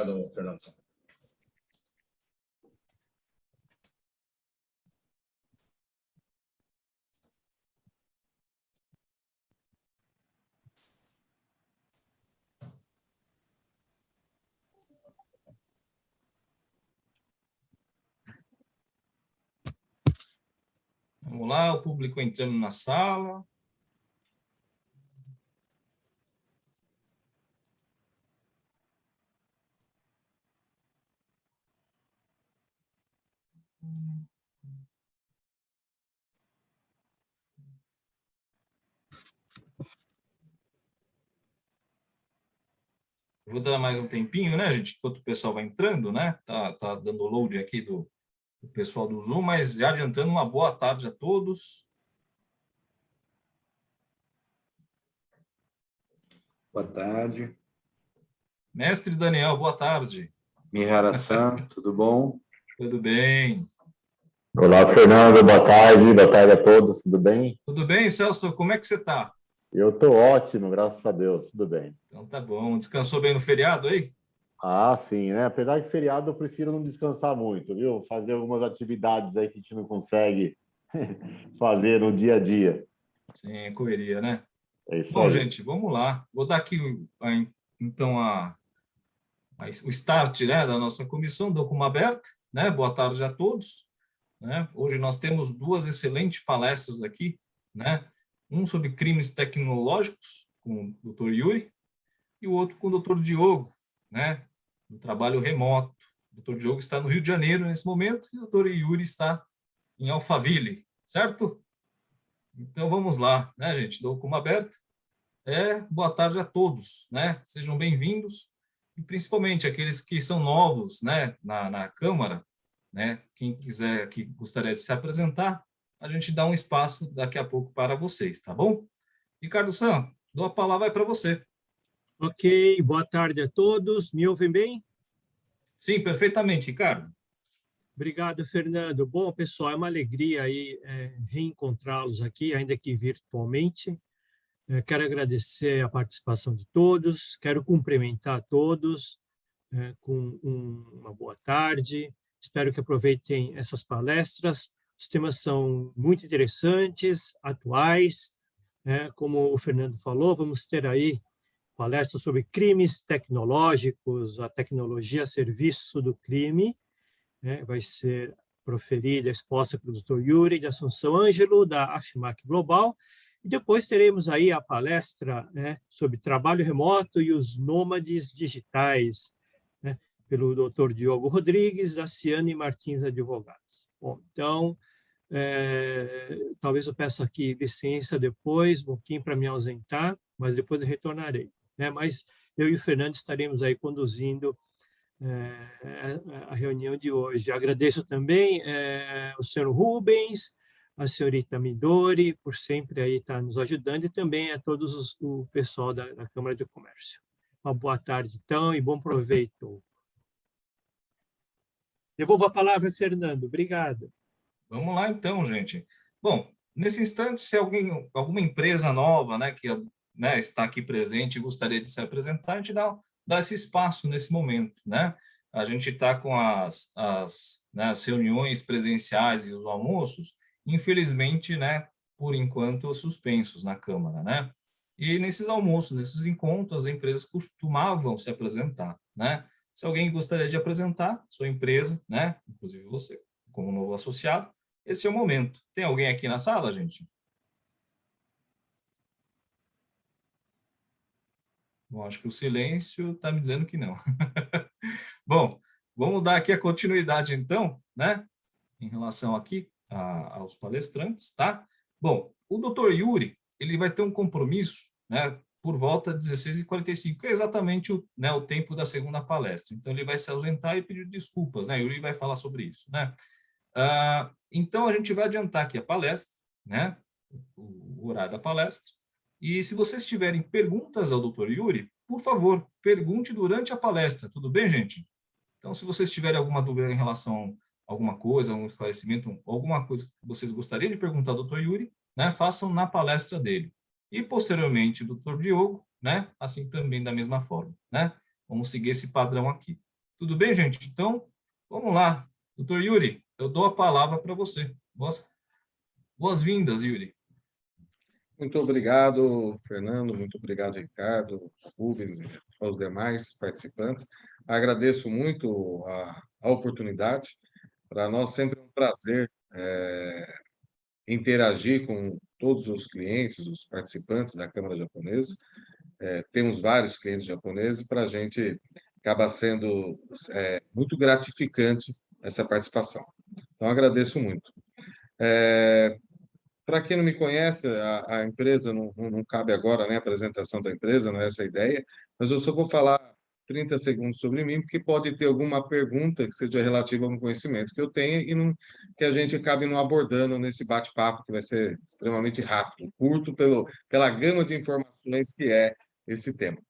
Obrigado, Fernando. Vamos lá, o público entrando na sala. Vou dar mais um tempinho, né, gente? Enquanto o pessoal vai entrando, né? Tá dando load aqui do pessoal do Zoom, mas já adiantando, uma boa tarde a todos. Boa tarde. Mestre Daniel, boa tarde. Mihara-san, tudo bom? Tudo bem? Olá, Fernando, boa tarde a todos, tudo bem? Tudo bem, Celso? Como é que você está? Eu estou ótimo, graças a Deus, tudo bem. Então tá bom. Descansou bem no feriado aí? Ah, sim, né? Apesar de feriado, eu prefiro não descansar muito, viu? Fazer algumas atividades aí que a gente não consegue fazer no dia a dia. Sim, correria, né? É isso Bom, aí. gente, vamos lá. Vou dar aqui, então, o start, né, da nossa comissão, dou como aberta, né? Boa tarde a todos. Né? Hoje nós temos duas excelentes palestras aqui, né? Um sobre crimes tecnológicos, com o Dr. Yuri, e o outro com o Dr. Diogo, né? No trabalho remoto. O Dr. Diogo está no Rio de Janeiro nesse momento, e o Dr. Yuri está em Alphaville, certo? Então vamos lá, né, gente? Dou como aberta. Boa tarde a todos, né? Sejam bem-vindos, e principalmente aqueles que são novos, né, na Câmara, né? Quem quiser, que gostaria de se apresentar, a gente dá um espaço daqui a pouco para vocês, tá bom? Ricardo San, dou a palavra para você. Ok, boa tarde a todos. Me ouvem bem? Sim, perfeitamente, Ricardo. Obrigado, Fernando. Bom, pessoal, é uma alegria aí reencontrá-los aqui, ainda que virtualmente. Quero agradecer a participação de todos, quero cumprimentar todos com uma boa tarde. Espero que aproveitem essas palestras. Os temas são muito interessantes, atuais. Como o Fernando falou, vamos ter aí palestra sobre crimes tecnológicos, a tecnologia a serviço do crime, né? Vai ser proferida, exposta pelo Dr. Yuri de Assunção Ângelo, da AFMAC Global, e depois teremos aí a palestra, né, sobre trabalho remoto e os nômades digitais, né, pelo Dr. Diogo Rodrigues, da Ciane Martins Advogados. Bom, então, talvez eu peça aqui licença depois, um pouquinho para me ausentar, mas depois eu retornarei. Né? Mas eu e o Fernando estaremos aí conduzindo a reunião de hoje. Agradeço também o senhor Rubens, a senhorita Midori, por sempre aí estar nos ajudando, e também a todos o pessoal da Câmara de Comércio. Uma boa tarde, então, e bom proveito. Devolvo a palavra, Fernando. Obrigado. Vamos lá, então, gente. Bom, nesse instante, se alguma empresa nova, né, que né, está aqui presente e gostaria de se apresentar, a gente dá esse espaço nesse momento, né? A gente está com né, as reuniões presenciais e os almoços, infelizmente, né, por enquanto, suspensos na Câmara, né? E nesses almoços, nesses encontros, as empresas costumavam se apresentar, né? Se alguém gostaria de apresentar sua empresa, né, inclusive você, como novo associado, esse é o momento. Tem alguém aqui na sala, gente? Bom, acho que o silêncio está me dizendo que não. Bom, vamos dar aqui a continuidade, então, né? Em relação aqui aos palestrantes, tá? Bom, o Dr. Yuri, ele vai ter um compromisso, né? Por volta de 16h45, que é exatamente né, o tempo da segunda palestra. Então, ele vai se ausentar e pedir desculpas, né? Yuri vai falar sobre isso, né? Então, a gente vai adiantar aqui a palestra, né? O horário da palestra. E se vocês tiverem perguntas ao Dr. Yuri, por favor, pergunte durante a palestra, tudo bem, gente? Então, se vocês tiverem alguma dúvida em relação a alguma coisa, algum esclarecimento, alguma coisa que vocês gostariam de perguntar ao Dr. Yuri, né, façam na palestra dele. E, posteriormente, o Dr. Diogo, né, assim também da mesma forma, né? Vamos seguir esse padrão aqui, Tudo bem, gente? Então, vamos lá. Doutor Yuri, eu dou a palavra para você. Boas-vindas, Yuri. Muito obrigado, Fernando. Muito obrigado, Ricardo, Rubens e aos demais participantes. Agradeço muito a oportunidade. Para nós sempre é um prazer interagir com todos os clientes, os participantes da Câmara Japonesa. Temos vários clientes japoneses, para a gente acaba sendo muito gratificante essa participação. Então, agradeço muito. Para quem não me conhece, a empresa, não cabe agora, né, a apresentação da empresa, não é essa a ideia, mas eu só vou falar 30 segundos sobre mim, porque pode ter alguma pergunta que seja relativa a um conhecimento que eu tenha e que a gente acabe não abordando nesse bate-papo, que vai ser extremamente rápido, curto, pela gama de informações que é esse tema.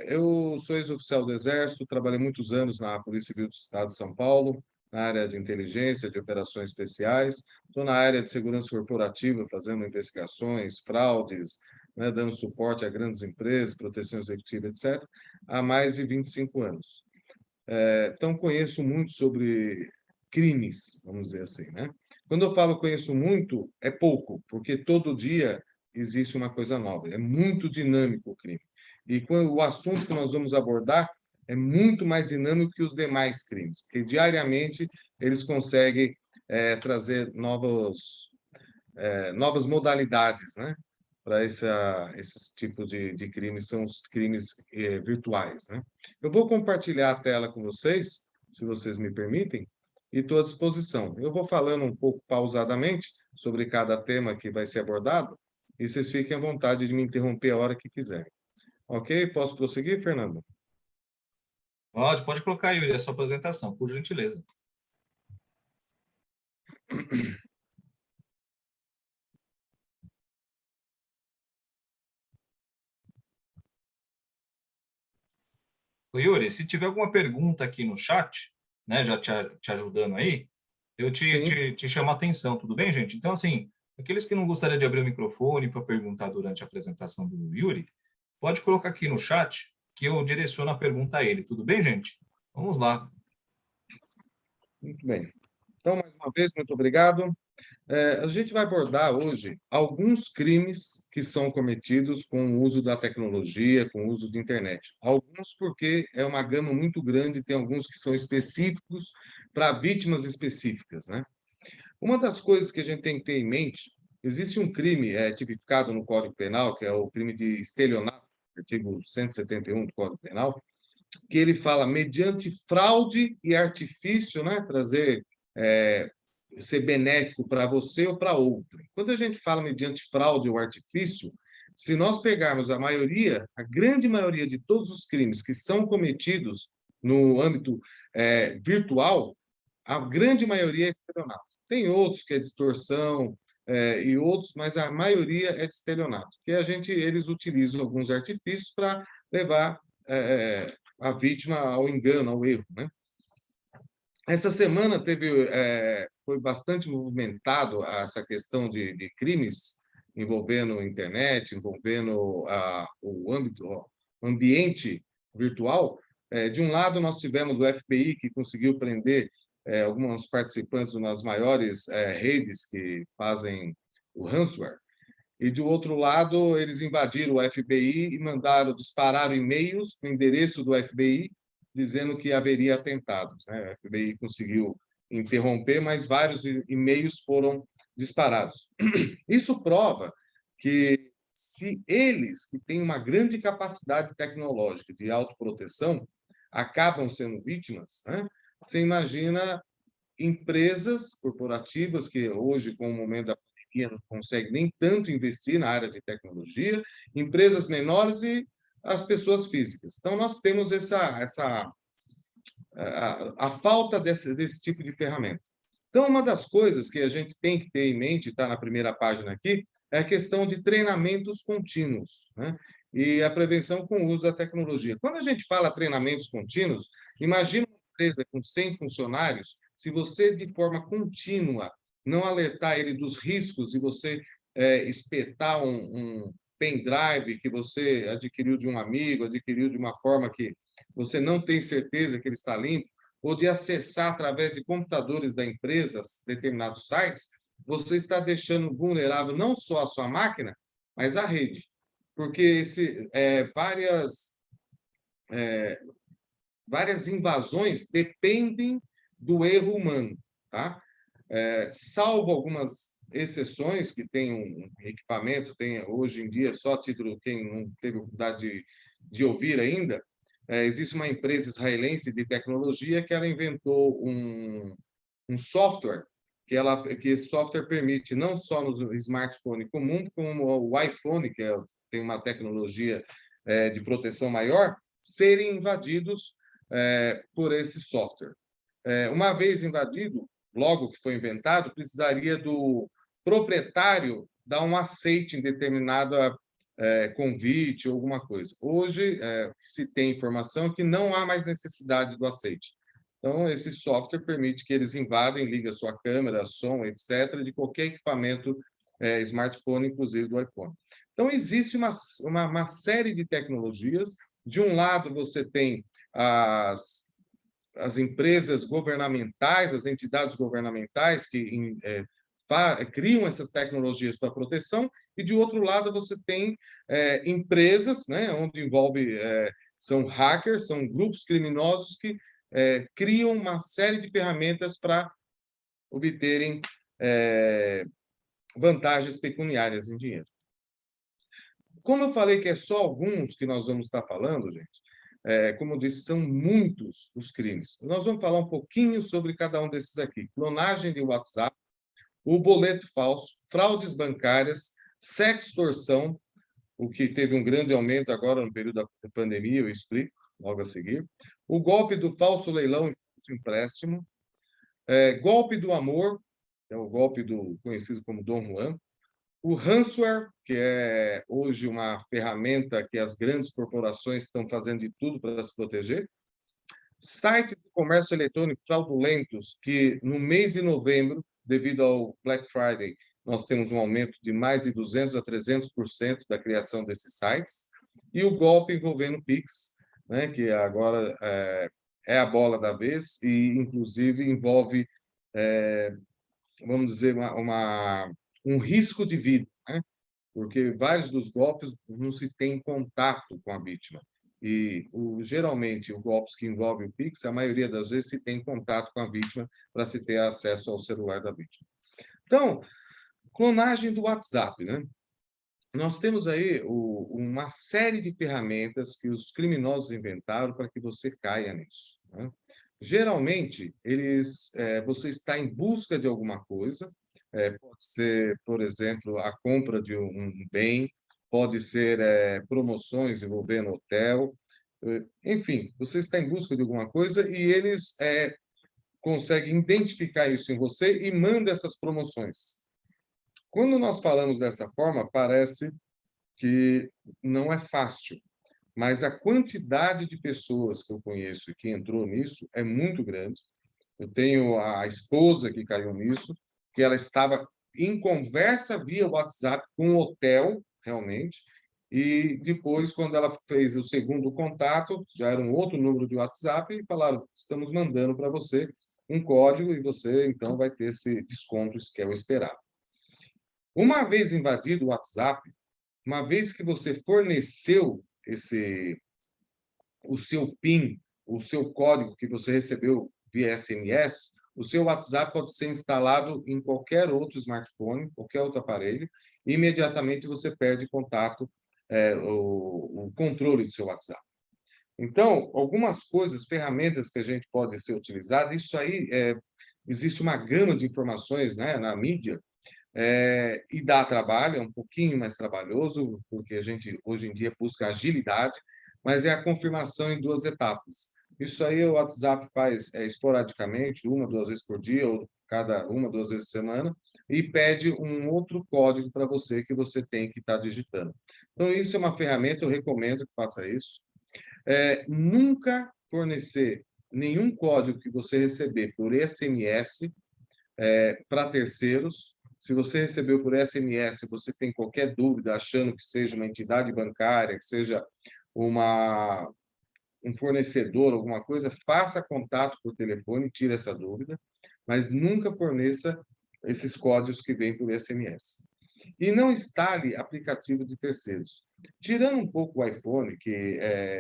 Eu sou ex-oficial do Exército, trabalhei muitos anos na Polícia Civil do Estado de São Paulo, na área de inteligência, de operações especiais, estou na área de segurança corporativa, fazendo investigações, fraudes, né, dando suporte a grandes empresas, proteção executiva, etc., há mais de 25 anos. Então, conheço muito sobre crimes, vamos dizer assim, né? Quando eu falo conheço muito, é pouco, porque todo dia existe uma coisa nova, é muito dinâmico o crime. E o assunto que nós vamos abordar é muito mais dinâmico que os demais crimes, porque diariamente eles conseguem trazer novas modalidades, né? Para esses tipos de crimes, são os crimes virtuais, né? Eu vou compartilhar a tela com vocês, se vocês me permitem, e estou à disposição. Eu vou falando um pouco pausadamente sobre cada tema que vai ser abordado, e vocês fiquem à vontade de me interromper a hora que quiserem. Ok? Posso prosseguir, Fernando? Pode colocar, Yuri, a sua apresentação, por gentileza. Ô, Yuri, se tiver alguma pergunta aqui no chat, né, já te ajudando aí, eu te chamo a atenção, tudo bem, gente? Então, assim, aqueles que não gostariam de abrir o microfone para perguntar durante a apresentação do Yuri, pode colocar aqui no chat que eu direciono a pergunta a ele, tudo bem, gente? Vamos lá. Muito bem. Então, mais uma vez, muito obrigado. A gente vai abordar hoje alguns crimes que são cometidos com o uso da tecnologia, com o uso da internet. Alguns porque é uma gama muito grande, tem alguns que são específicos para vítimas específicas, né? Uma das coisas que a gente tem que ter em mente, existe um crime tipificado no Código Penal, que é o crime de estelionato, artigo 171 do Código Penal, que ele fala mediante fraude e artifício, né, ser benéfico para você ou para outro. Quando a gente fala mediante fraude ou artifício, se nós pegarmos a grande maioria de todos os crimes que são cometidos no âmbito virtual, a grande maioria é estelionato. Tem outros que é distorção e outros, mas a maioria é de estelionato. Que eles utilizam alguns artifícios para levar a vítima ao engano, ao erro, né? Essa semana foi bastante movimentado essa questão de crimes envolvendo a internet, envolvendo o ambiente virtual. De um lado, nós tivemos o FBI, que conseguiu prender alguns participantes das maiores redes que fazem o ransomware. E, do outro lado, eles invadiram o FBI e dispararam e-mails com o endereço do FBI, dizendo que haveria atentados, né? O FBI conseguiu interromper, mas vários e-mails foram disparados. Isso prova que, se eles, que têm uma grande capacidade tecnológica de autoproteção, acabam sendo vítimas, né? Você imagina empresas corporativas que hoje, com o momento da pandemia, não conseguem nem tanto investir na área de tecnologia, empresas menores e as pessoas físicas. Então, nós temos a falta desse tipo de ferramenta. Então, uma das coisas que a gente tem que ter em mente, está na primeira página aqui, é a questão de treinamentos contínuos, né? E a prevenção com o uso da tecnologia. Quando a gente fala treinamentos contínuos, imagina uma empresa com 100 funcionários, se você, de forma contínua, não alertar ele dos riscos e você espetar um pendrive que você adquiriu de um amigo, adquiriu de uma forma que você não tem certeza que ele está limpo, ou de acessar através de computadores da empresa determinados sites, você está deixando vulnerável não só a sua máquina, mas a rede. Porque várias invasões dependem do erro humano, tá? Salvo algumas exceções que tem um equipamento, tem hoje em dia, só a título, quem não teve oportunidade de ouvir ainda, existe uma empresa israelense de tecnologia que ela inventou um software que esse software permite não só no smartphone comum, como o iPhone, que tem uma tecnologia de proteção maior, serem invadidos por esse software. Uma vez invadido, logo que foi inventado, precisaria do proprietário dar um aceite em determinada convite ou alguma coisa. Hoje, se tem informação que não há mais necessidade do aceite. Então, esse software permite que eles invadem, liga sua câmera, som, etc., de qualquer equipamento smartphone, inclusive do iPhone. Então, existe uma série de tecnologias. De um lado, você tem as empresas governamentais, as entidades governamentais que criam essas tecnologias para proteção, e, de outro lado, você tem empresas, né, onde são hackers, são grupos criminosos que criam uma série de ferramentas para obterem vantagens pecuniárias em dinheiro. Como eu falei que é só alguns que nós vamos estar falando, gente, como eu disse, são muitos os crimes. Nós vamos falar um pouquinho sobre cada um desses aqui. Clonagem de WhatsApp, o boleto falso, fraudes bancárias, sextorção, o que teve um grande aumento agora no período da pandemia, eu explico logo a seguir. O golpe do falso leilão e falso empréstimo. Golpe do amor, é o golpe conhecido como Dom Juan. O ransomware, que é hoje uma ferramenta que as grandes corporações estão fazendo de tudo para se proteger. Sites de comércio eletrônico fraudulentos, que no mês de novembro, devido ao Black Friday, nós temos um aumento de mais de 200% a 300% da criação desses sites. E o golpe envolvendo Pix, né, que agora é a bola da vez e, inclusive, envolve, vamos dizer, um risco de vida, né? Porque vários dos golpes não se tem contato com a vítima. E, geralmente, os golpes que envolvem o Pix, a maioria das vezes se tem contato com a vítima para se ter acesso ao celular da vítima. Então, clonagem do WhatsApp, né? Nós temos aí uma série de ferramentas que os criminosos inventaram para que você caia nisso, né? Geralmente, você está em busca de alguma coisa, pode ser, por exemplo, a compra de um bem, pode ser promoções envolvendo hotel, enfim, você está em busca de alguma coisa e eles conseguem identificar isso em você e mandam essas promoções. Quando nós falamos dessa forma, parece que não é fácil, mas a quantidade de pessoas que eu conheço e que entrou nisso é muito grande. Eu tenho a esposa que caiu nisso, que ela estava em conversa via WhatsApp com o hotel, realmente, e depois, quando ela fez o segundo contato, já era um outro número de WhatsApp, e falaram, estamos mandando para você um código e você, então, vai ter esse desconto, que é o esperado. Uma vez invadido o WhatsApp, uma vez que você forneceu o seu PIN, o seu código que você recebeu via SMS, o seu WhatsApp pode ser instalado em qualquer outro smartphone, qualquer outro aparelho, e imediatamente você perde contato, o controle do seu WhatsApp. Então, algumas coisas, ferramentas que a gente pode ser utilizado, isso aí, existe uma gama de informações, né, na mídia, e dá trabalho, é um pouquinho mais trabalhoso, porque a gente, hoje em dia, busca agilidade, mas é a confirmação em 2 etapas. Isso aí o WhatsApp faz esporadicamente, 1, 2 vezes por dia, ou cada 1, 2 vezes por semana, e pede um outro código para você que você tem que estar digitando. Então, isso é uma ferramenta, eu recomendo que faça isso. Nunca fornecer nenhum código que você receber por SMS para terceiros. Se você recebeu por SMS, você tem qualquer dúvida, achando que seja uma entidade bancária, que seja um um fornecedor, alguma coisa, faça contato por telefone, tire essa dúvida, mas nunca forneça esses códigos que vêm por SMS. E não instale aplicativo de terceiros. Tirando um pouco o iPhone, que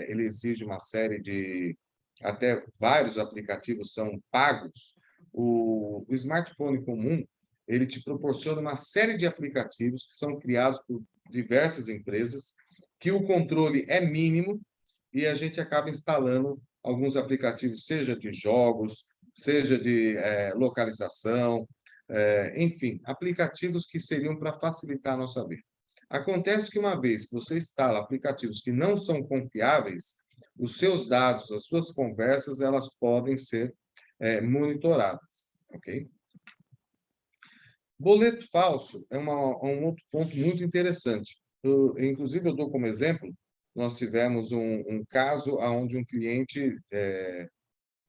ele exige uma série de... até vários aplicativos são pagos, o smartphone comum, ele te proporciona uma série de aplicativos que são criados por diversas empresas, que o controle é mínimo, e a gente acaba instalando alguns aplicativos, seja de jogos, seja de localização, enfim, aplicativos que seriam para facilitar a nossa vida. Acontece que uma vez que você instala aplicativos que não são confiáveis, os seus dados, as suas conversas, elas podem ser monitoradas, ok? Boleto falso é um outro ponto muito interessante. Inclusive, eu dou como exemplo, nós tivemos um caso onde um cliente,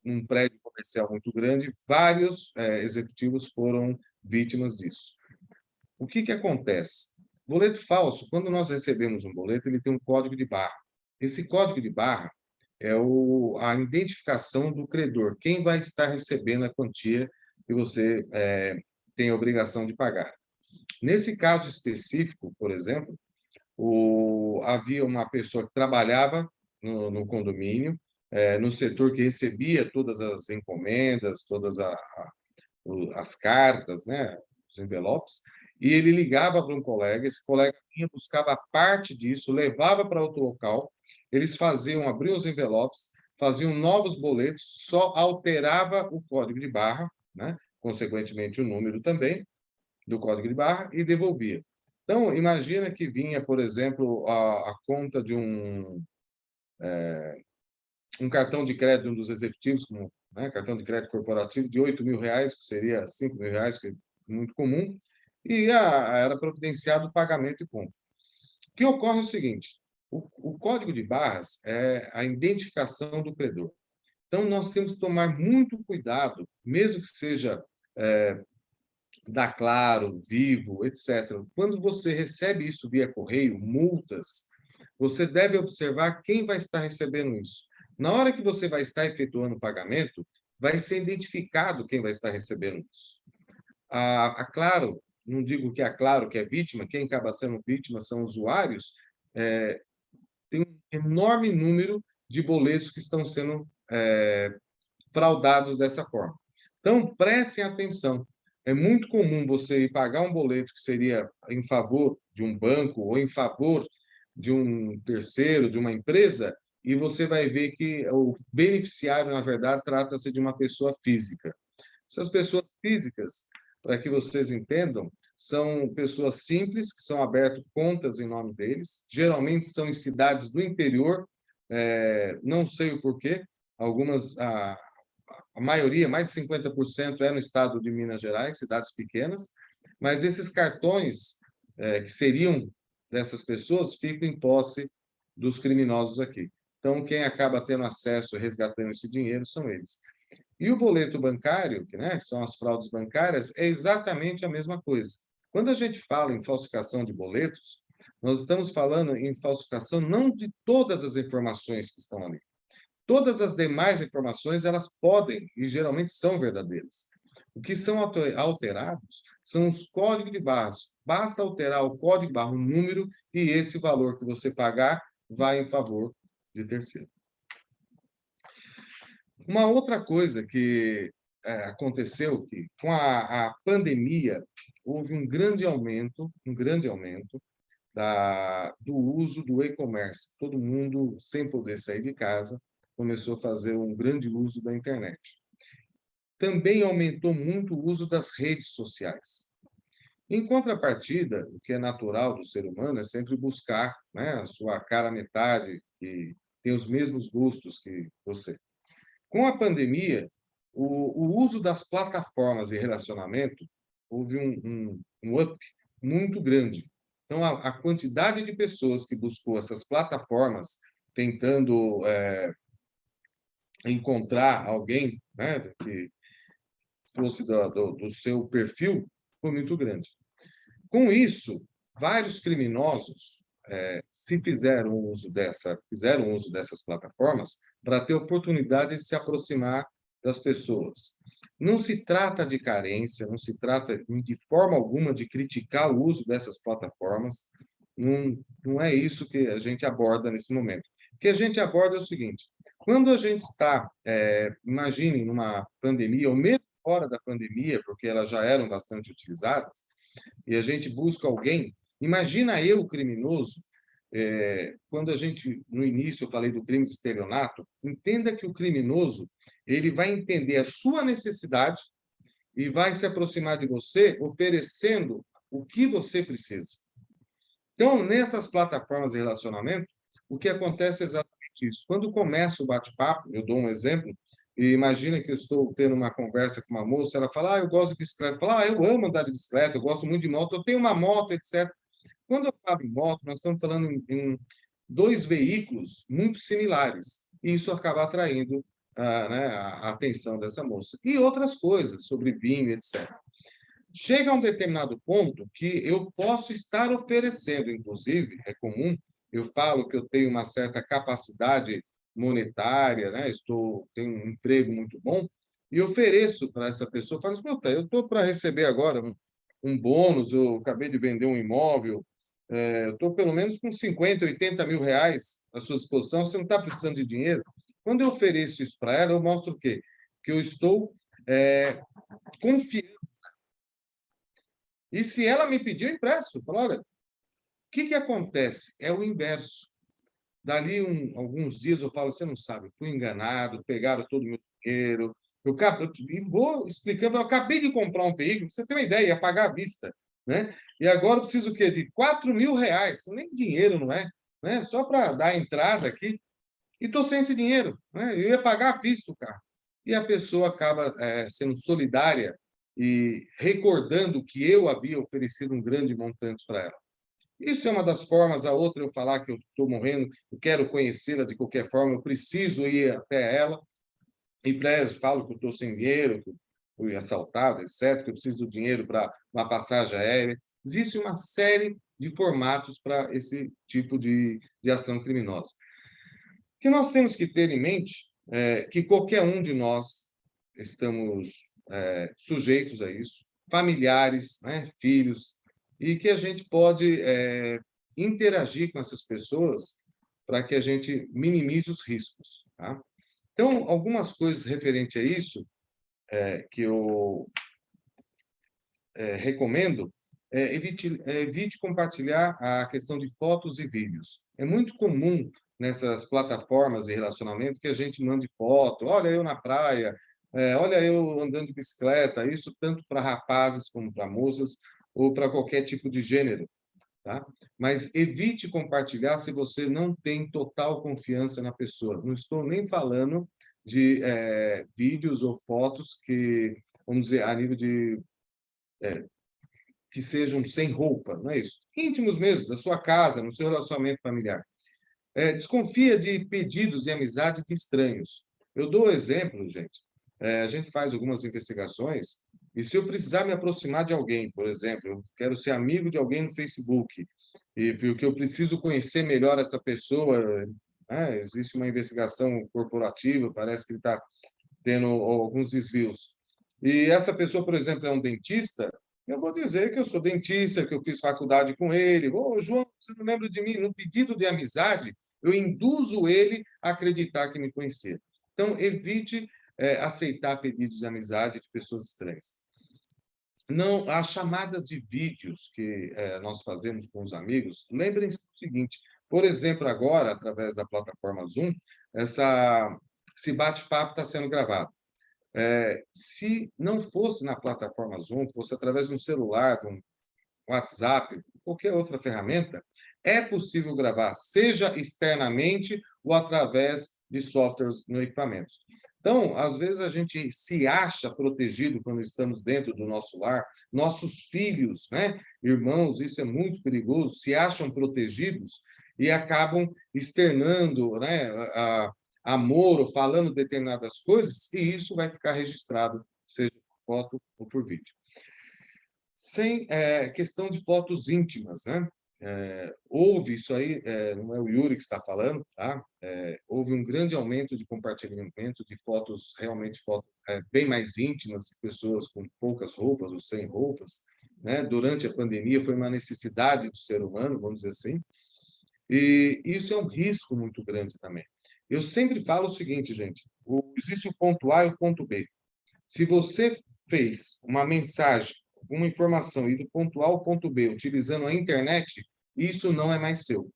num prédio comercial muito grande, vários executivos foram vítimas disso. O que acontece? Boleto falso, quando nós recebemos um boleto, ele tem um código de barra. Esse código de barra é a identificação do credor, quem vai estar recebendo a quantia que você tem a obrigação de pagar. Nesse caso específico, por exemplo, havia uma pessoa que trabalhava no condomínio, no setor que recebia todas as encomendas, todas as cartas, né, os envelopes, e ele ligava para um colega, esse colega vinha, buscava parte disso, levava para outro local, eles abriam os envelopes, faziam novos boletos, só alterava o código de barra, né, consequentemente o número também do código de barra, e devolvia. Então, imagina que vinha, por exemplo, a conta de um cartão de crédito de um dos executivos, né, cartão de crédito corporativo de R$8.000, que seria R$5.000, que é muito comum, e era providenciado o pagamento e compra. O que ocorre é o seguinte, o código de barras é a identificação do credor. Então, nós temos que tomar muito cuidado, mesmo que seja da Claro, Vivo, etc. Quando você recebe isso via correio, multas, você deve observar quem vai estar recebendo isso. Na hora que você vai estar efetuando o pagamento, vai ser identificado quem vai estar recebendo isso. A Claro, não digo que a Claro que é vítima, quem acaba sendo vítima são usuários, tem um enorme número de boletos que estão sendo fraudados dessa forma. Então, prestem atenção. É muito comum você ir pagar um boleto que seria em favor de um banco ou em favor de um terceiro, de uma empresa, e você vai ver que o beneficiário, na verdade, trata-se de uma pessoa física. Essas pessoas físicas, para que vocês entendam, são pessoas simples, que são abertas contas em nome deles, geralmente são em cidades do interior, não sei o porquê, algumas, a maioria, mais de 50%, é no estado de Minas Gerais, cidades pequenas, mas esses cartões que seriam dessas pessoas ficam em posse dos criminosos aqui. Então, quem acaba tendo acesso, resgatando esse dinheiro, são eles. E o boleto bancário, que são as fraudes bancárias, é exatamente a mesma coisa. Quando a gente fala em falsificação de boletos, nós estamos falando em falsificação não de todas as informações que estão ali. Todas as demais informações, elas podem e geralmente são verdadeiras. O que são alterados são os códigos de barras. Basta alterar o código de barra, um número, e esse valor que você pagar vai em favor de terceiro. Uma outra coisa que aconteceu, que com a pandemia, houve um grande aumento do uso do e-commerce. Todo mundo, sem poder sair de casa, começou a fazer um grande uso da internet. Também aumentou muito o uso das redes sociais. Em contrapartida, o que é natural do ser humano é sempre buscar a sua cara metade, que tem os mesmos gostos que você. Com a pandemia, o uso das plataformas de relacionamento houve um up muito grande. Então, a quantidade de pessoas que buscou essas plataformas tentando encontrar alguém que fosse do seu perfil foi muito grande. Com isso, vários criminosos fizeram uso dessas plataformas para ter oportunidade de se aproximar das pessoas. Não se trata de carência, não se trata de forma alguma de criticar o uso dessas plataformas, não é isso que a gente aborda nesse momento. O que a gente aborda é o seguinte: quando a gente está, imagine, numa pandemia, ou mesmo fora da pandemia, porque elas já eram bastante utilizadas, e a gente busca alguém, imagina eu, criminoso, quando a gente, no início, eu falei do crime de estelionato, entenda que o criminoso, ele vai entender a sua necessidade e vai se aproximar de você oferecendo o que você precisa. Então, nessas plataformas de relacionamento, o que acontece é exatamente isso. Quando começa o bate-papo, eu dou um exemplo, e imagina que eu estou tendo uma conversa com uma moça, ela fala, eu gosto de bicicleta. Fala, eu amo andar de bicicleta, eu gosto muito de moto, eu tenho uma moto, etc. Quando eu falo em moto, nós estamos falando em dois veículos muito similares, e isso acaba atraindo né, a atenção dessa moça. E outras coisas, sobre vinho, etc. Chega a um determinado ponto que eu posso estar oferecendo, inclusive, é comum, eu falo que eu tenho uma certa capacidade monetária, né? Tenho um emprego muito bom, e ofereço para essa pessoa, falo assim, eu estou para receber agora um bônus, eu acabei de vender um imóvel, eu estou pelo menos com 50, 80 mil reais à sua disposição, você não está precisando de dinheiro. Quando eu ofereço isso para ela, eu mostro o quê? Que eu estou confiando. E se ela me pedir, eu empresto. Falo, olha, o que acontece? É o inverso. Dali alguns dias eu falo, você não sabe, fui enganado, pegaram todo o meu dinheiro. E vou explicando, eu acabei de comprar um veículo, pra você ter uma ideia, ia pagar à vista. Né? E agora eu preciso o quê? De 4 mil reais. Nem dinheiro, não é? Né? Só para dar a entrada aqui. E estou sem esse dinheiro. Né? Eu ia pagar à vista o carro. E a pessoa acaba sendo solidária e recordando que eu havia oferecido um grande montante para ela. Isso é uma das formas. A outra, eu falar que eu estou morrendo, eu quero conhecê-la de qualquer forma, eu preciso ir até ela, e falo que eu estou sem dinheiro, que eu fui assaltado, etc., que eu preciso do dinheiro para uma passagem aérea. Existe uma série de formatos para esse tipo de ação criminosa. O que nós temos que ter em mente é que qualquer um de nós estamos sujeitos a isso, familiares, né, filhos, e que a gente pode interagir com essas pessoas para que a gente minimize os riscos. Tá? Então, algumas coisas referentes a isso que eu recomendo, evite compartilhar a questão de fotos e vídeos. É muito comum nessas plataformas de relacionamento que a gente mande foto, olha eu na praia, olha eu andando de bicicleta, isso tanto para rapazes como para moças, ou para qualquer tipo de gênero. Tá? Mas evite compartilhar se você não tem total confiança na pessoa. Não estou nem falando de vídeos ou fotos que, vamos dizer, a nível de que sejam sem roupa, não é isso? Íntimos mesmo, da sua casa, no seu relacionamento familiar. Desconfia de pedidos de amizade de estranhos. Eu dou exemplo, gente. A gente faz algumas investigações e se eu precisar me aproximar de alguém, por exemplo, eu quero ser amigo de alguém no Facebook e porque eu preciso conhecer melhor essa pessoa, existe uma investigação corporativa, parece que ele está tendo alguns desvios. E essa pessoa, por exemplo, é um dentista, eu vou dizer que eu sou dentista, que eu fiz faculdade com ele. Ô, João, você não lembra de mim? No pedido de amizade, eu induzo ele a acreditar que me conhecia. Então, evite aceitar pedidos de amizade de pessoas estranhas. Não, as chamadas de vídeos que nós fazemos com os amigos, lembrem-se do seguinte, por exemplo, agora, através da plataforma Zoom, esse bate-papo está sendo gravado. Se não fosse na plataforma Zoom, fosse através de um celular, de um WhatsApp, qualquer outra ferramenta, é possível gravar, seja externamente ou através de softwares no equipamento. Então, às vezes a gente se acha protegido quando estamos dentro do nosso lar, nossos filhos, né, irmãos, isso é muito perigoso, se acham protegidos e acabam externando, né, amor ou falando determinadas coisas, e isso vai ficar registrado, seja por foto ou por vídeo. Sem questão de fotos íntimas, né? houve isso aí, não é o Yuri que está falando, tá? Houve um grande aumento de compartilhamento de fotos, realmente fotos bem mais íntimas, de pessoas com poucas roupas ou sem roupas, né? Durante a pandemia foi uma necessidade do ser humano, vamos dizer assim, e isso é um risco muito grande também. Eu sempre falo o seguinte, gente, existe o ponto A e o ponto B. Se você fez uma mensagem, uma informação, e do ponto A ao ponto B, utilizando a internet, isso não é mais seu.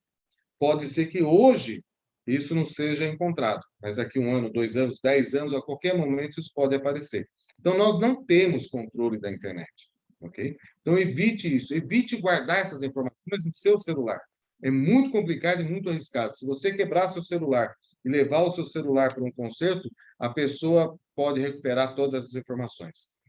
Pode ser que hoje isso não seja encontrado, mas daqui 1 ano, 2 anos, 10 anos, a qualquer momento isso pode aparecer. Então, nós não temos controle da internet, ok? Então, evite isso, evite guardar essas informações no seu celular. É muito complicado e muito arriscado. Se você quebrar seu celular e levar o seu celular para um concerto, a pessoa pode recuperar todas as informações.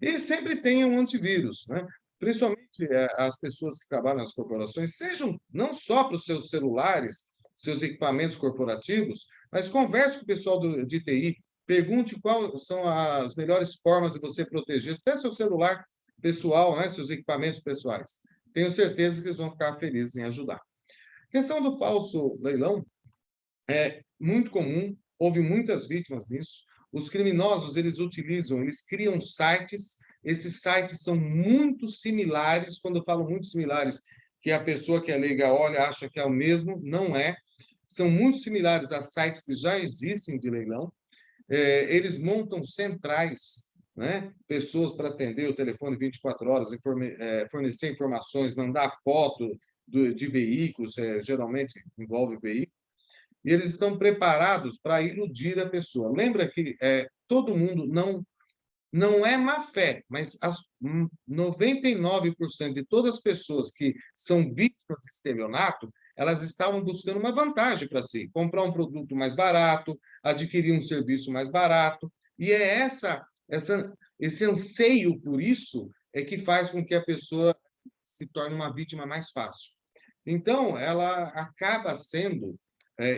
E sempre tenha um antivírus, né? Principalmente as pessoas que trabalham nas corporações, sejam não só para os seus celulares, seus equipamentos corporativos, mas converse com o pessoal de TI, pergunte quais são as melhores formas de você proteger até seu celular pessoal, né? Seus equipamentos pessoais. Tenho certeza que eles vão ficar felizes em ajudar. A questão do falso leilão é muito comum, houve muitas vítimas nisso. Os criminosos, eles criam sites, esses sites são muito similares, quando eu falo muito similares, que a pessoa que é leiga olha, acha que é o mesmo, não é. São muito similares a sites que já existem de leilão. Eles montam centrais, né? Pessoas para atender o telefone 24 horas, fornecer informações, mandar foto de veículos, geralmente envolve veículos, e eles estão preparados para iludir a pessoa. Lembra que todo mundo não é má fé, mas 99% de todas as pessoas que são vítimas de estelionato, elas estavam buscando uma vantagem para si, comprar um produto mais barato, adquirir um serviço mais barato, e é esse anseio por isso é que faz com que a pessoa se torne uma vítima mais fácil. Então, ela acaba sendo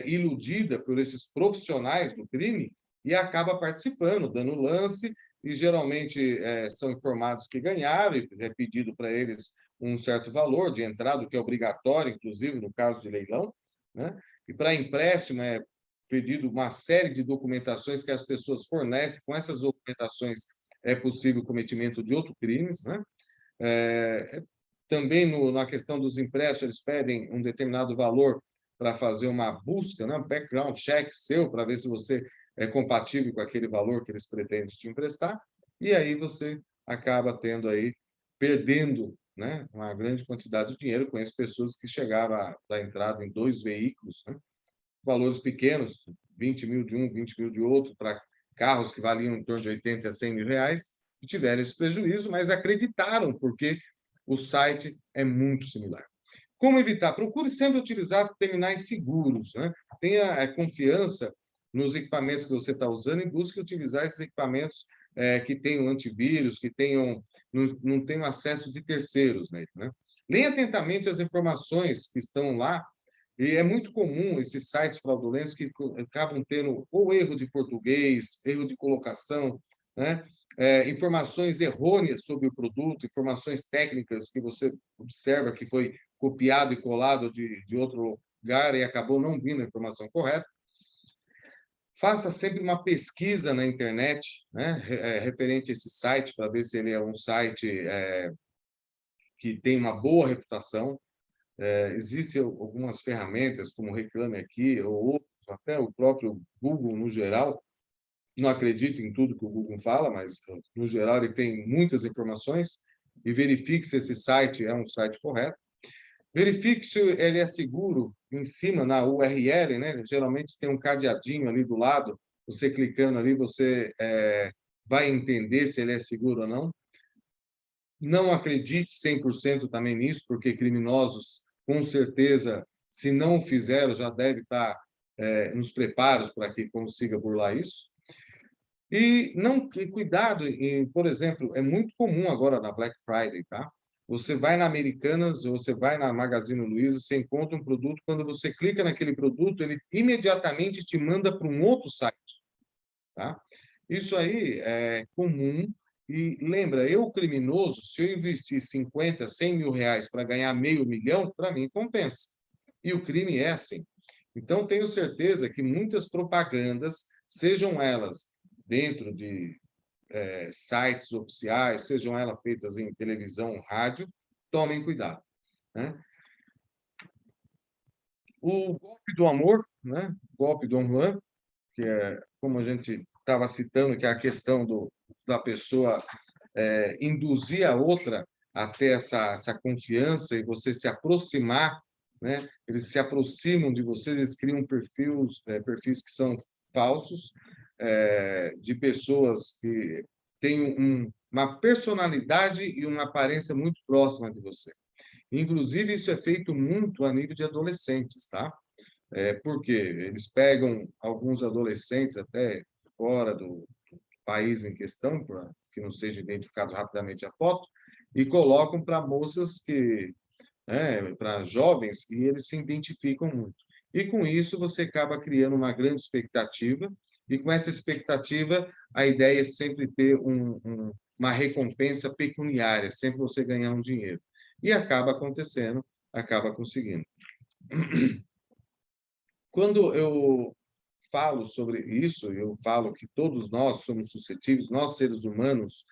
iludida por esses profissionais do crime e acaba participando, dando lance, e geralmente são informados que ganharam, e é pedido para eles um certo valor de entrada, que é obrigatório, inclusive no caso de leilão, né? E para empréstimo é pedido uma série de documentações que as pessoas fornecem. Com essas documentações é possível o cometimento de outros crimes, né? Também na questão dos empréstimos, eles pedem um determinado valor para fazer uma busca, né? Um background check seu, para ver se você é compatível com aquele valor que eles pretendem te emprestar, e aí você acaba perdendo, né, uma grande quantidade de dinheiro. Conheço pessoas que chegaram a dar entrada em 2 veículos, né, valores pequenos, 20 mil de um, 20 mil de outro, para carros que valiam em torno de 80 a 100 mil reais, e tiveram esse prejuízo, mas acreditaram, porque o site é muito similar. Como evitar? Procure sempre utilizar terminais seguros, né? Tenha confiança nos equipamentos que você está usando e busque utilizar esses equipamentos que tenham antivírus, que não tenham acesso de terceiros nele, né? Leia atentamente as informações que estão lá, e é muito comum esses sites fraudulentos que acabam tendo ou erro de português, erro de colocação, né? Informações errôneas sobre o produto, informações técnicas que você observa que foi copiado e colado de outro lugar e acabou não vindo a informação correta. Faça sempre uma pesquisa na internet, né, referente a esse site, para ver se ele é um site que tem uma boa reputação. Existem algumas ferramentas, como o Reclame Aqui, ou outros, até o próprio Google, no geral. Não acredito em tudo que o Google fala, mas, no geral, ele tem muitas informações, e verifique se esse site é um site correto. Verifique se ele é seguro em cima, na URL, né? Geralmente tem um cadeadinho ali do lado, você clicando ali, você vai entender se ele é seguro ou não. Não acredite 100% também nisso, porque criminosos, com certeza, se não o fizeram, já deve estar nos preparos para que consiga burlar isso. E cuidado, por exemplo, é muito comum agora na Black Friday, tá? Você vai na Americanas, ou você vai na Magazine Luiza, você encontra um produto, quando você clica naquele produto, ele imediatamente te manda para um outro site, tá? Isso aí é comum, E lembra, eu, criminoso, se eu investir 50, 100 mil reais para ganhar meio milhão, para mim compensa. E o crime é assim. Então, tenho certeza que muitas propagandas, sejam elas dentro de sites oficiais, sejam elas feitas em televisão, rádio, tomem cuidado, né? O golpe do amor, né? O golpe do amor, que é, como a gente estava citando, que é a questão da pessoa induzir a outra a ter essa confiança e você se aproximar, né? Eles se aproximam de você, eles criam perfis que são falsos, de pessoas que têm uma personalidade e uma aparência muito próxima de você. Inclusive, isso é feito muito a nível de adolescentes, tá? Porque eles pegam alguns adolescentes até fora do país em questão, para que não seja identificado rapidamente a foto, e colocam para moças para jovens, e eles se identificam muito. E com isso você acaba criando uma grande expectativa, e com essa expectativa a ideia é sempre ter uma recompensa pecuniária, sempre você ganhar um dinheiro. E acaba acontecendo, acaba conseguindo. Quando eu falo sobre isso, eu falo que todos nós somos suscetíveis, nós seres humanos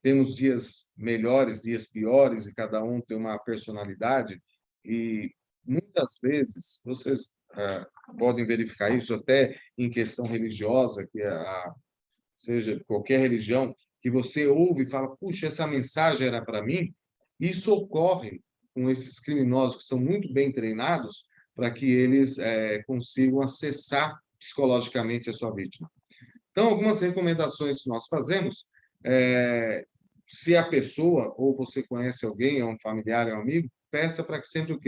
temos dias melhores, dias piores, e cada um tem uma personalidade, e muitas vezes vocês podem verificar isso até em questão religiosa, que seja qualquer religião, que você ouve e fala, puxa, essa mensagem era para mim. Isso ocorre com esses criminosos que são muito bem treinados para que eles consigam acessar psicologicamente a sua vítima. Então, algumas recomendações que nós fazemos, se a pessoa, ou você conhece alguém, é um familiar, é um amigo, peça para que sempre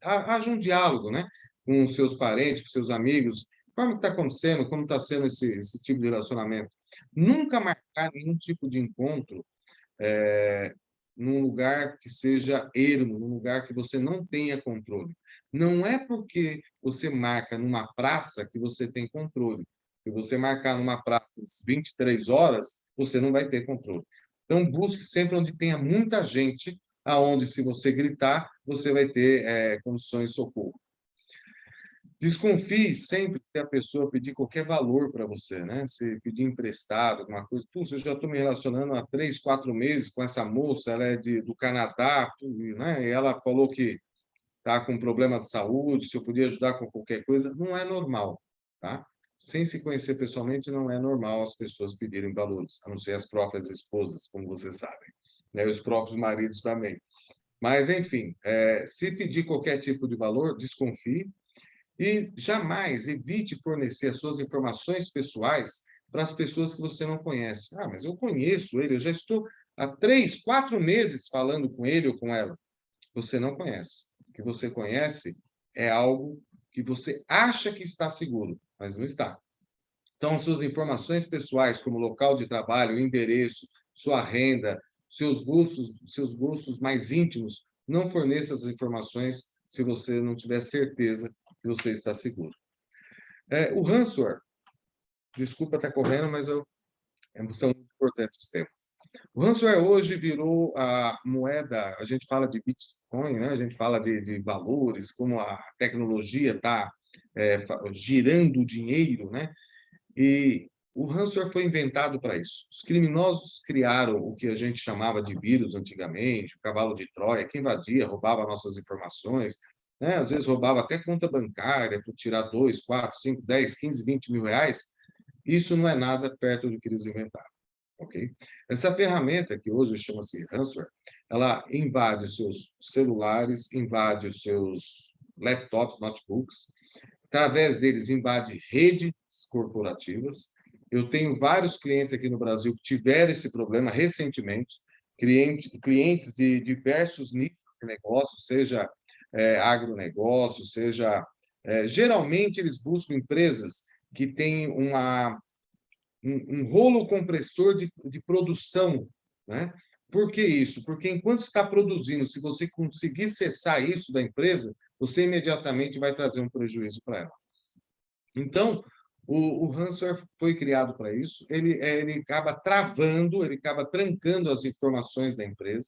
haja um diálogo, né, com os seus parentes, com seus amigos, como está acontecendo, como está sendo esse tipo de relacionamento. Nunca marcar nenhum tipo de encontro num lugar que seja ermo, num lugar que você não tenha controle. Não é porque você marca numa praça que você tem controle. Se você marcar numa praça às 23 horas, você não vai ter controle. Então, busque sempre onde tenha muita gente, aonde, se você gritar, você vai ter condições de socorro. Desconfie sempre se a pessoa pedir qualquer valor para você, né? Se pedir emprestado, alguma coisa. Puxa, eu já estou me relacionando há 3, 4 meses com essa moça, ela é do Canadá, né? E ela falou que está com problema de saúde, se eu podia ajudar com qualquer coisa. Não é normal, tá? Sem se conhecer pessoalmente, não é normal as pessoas pedirem valores, a não ser as próprias esposas, como vocês sabem, né? Os próprios maridos também. Mas, enfim, se pedir qualquer tipo de valor, desconfie. E jamais evite fornecer as suas informações pessoais para as pessoas que você não conhece. Ah, mas eu conheço ele, eu já estou há 3, 4 meses falando com ele ou com ela. Você não conhece. O que você conhece é algo que você acha que está seguro, mas não está. Então, suas informações pessoais, como local de trabalho, endereço, sua renda, seus gostos mais íntimos, não forneça essas informações se você não tiver certeza que você está seguro. O ransomware, desculpa estar correndo, mas são muito importantes os temas. O ransomware hoje virou a moeda, a gente fala de Bitcoin, né? A gente fala de valores, como a tecnologia está girando o dinheiro, né? E o ransomware foi inventado para isso. Os criminosos criaram o que a gente chamava de vírus antigamente, o cavalo de Troia, que invadia, roubava nossas informações, né? Às vezes roubava até conta bancária para tirar 2, 4, 5, 10, 15, 20 mil reais. Isso não é nada perto do que eles inventaram. Okay? Essa ferramenta, que hoje chama-se ransomware, ela invade os seus celulares, invade os seus laptops, notebooks, através deles invade redes corporativas. Eu tenho vários clientes aqui no Brasil que tiveram esse problema recentemente, clientes de diversos nichos de negócio, seja agronegócio, seja... geralmente, eles buscam empresas que têm um rolo compressor de produção, né? Por que isso? Porque enquanto está produzindo, se você conseguir cessar isso da empresa, você imediatamente vai trazer um prejuízo para ela. Então, O ransomware foi criado para isso, ele acaba travando, ele acaba trancando as informações da empresa.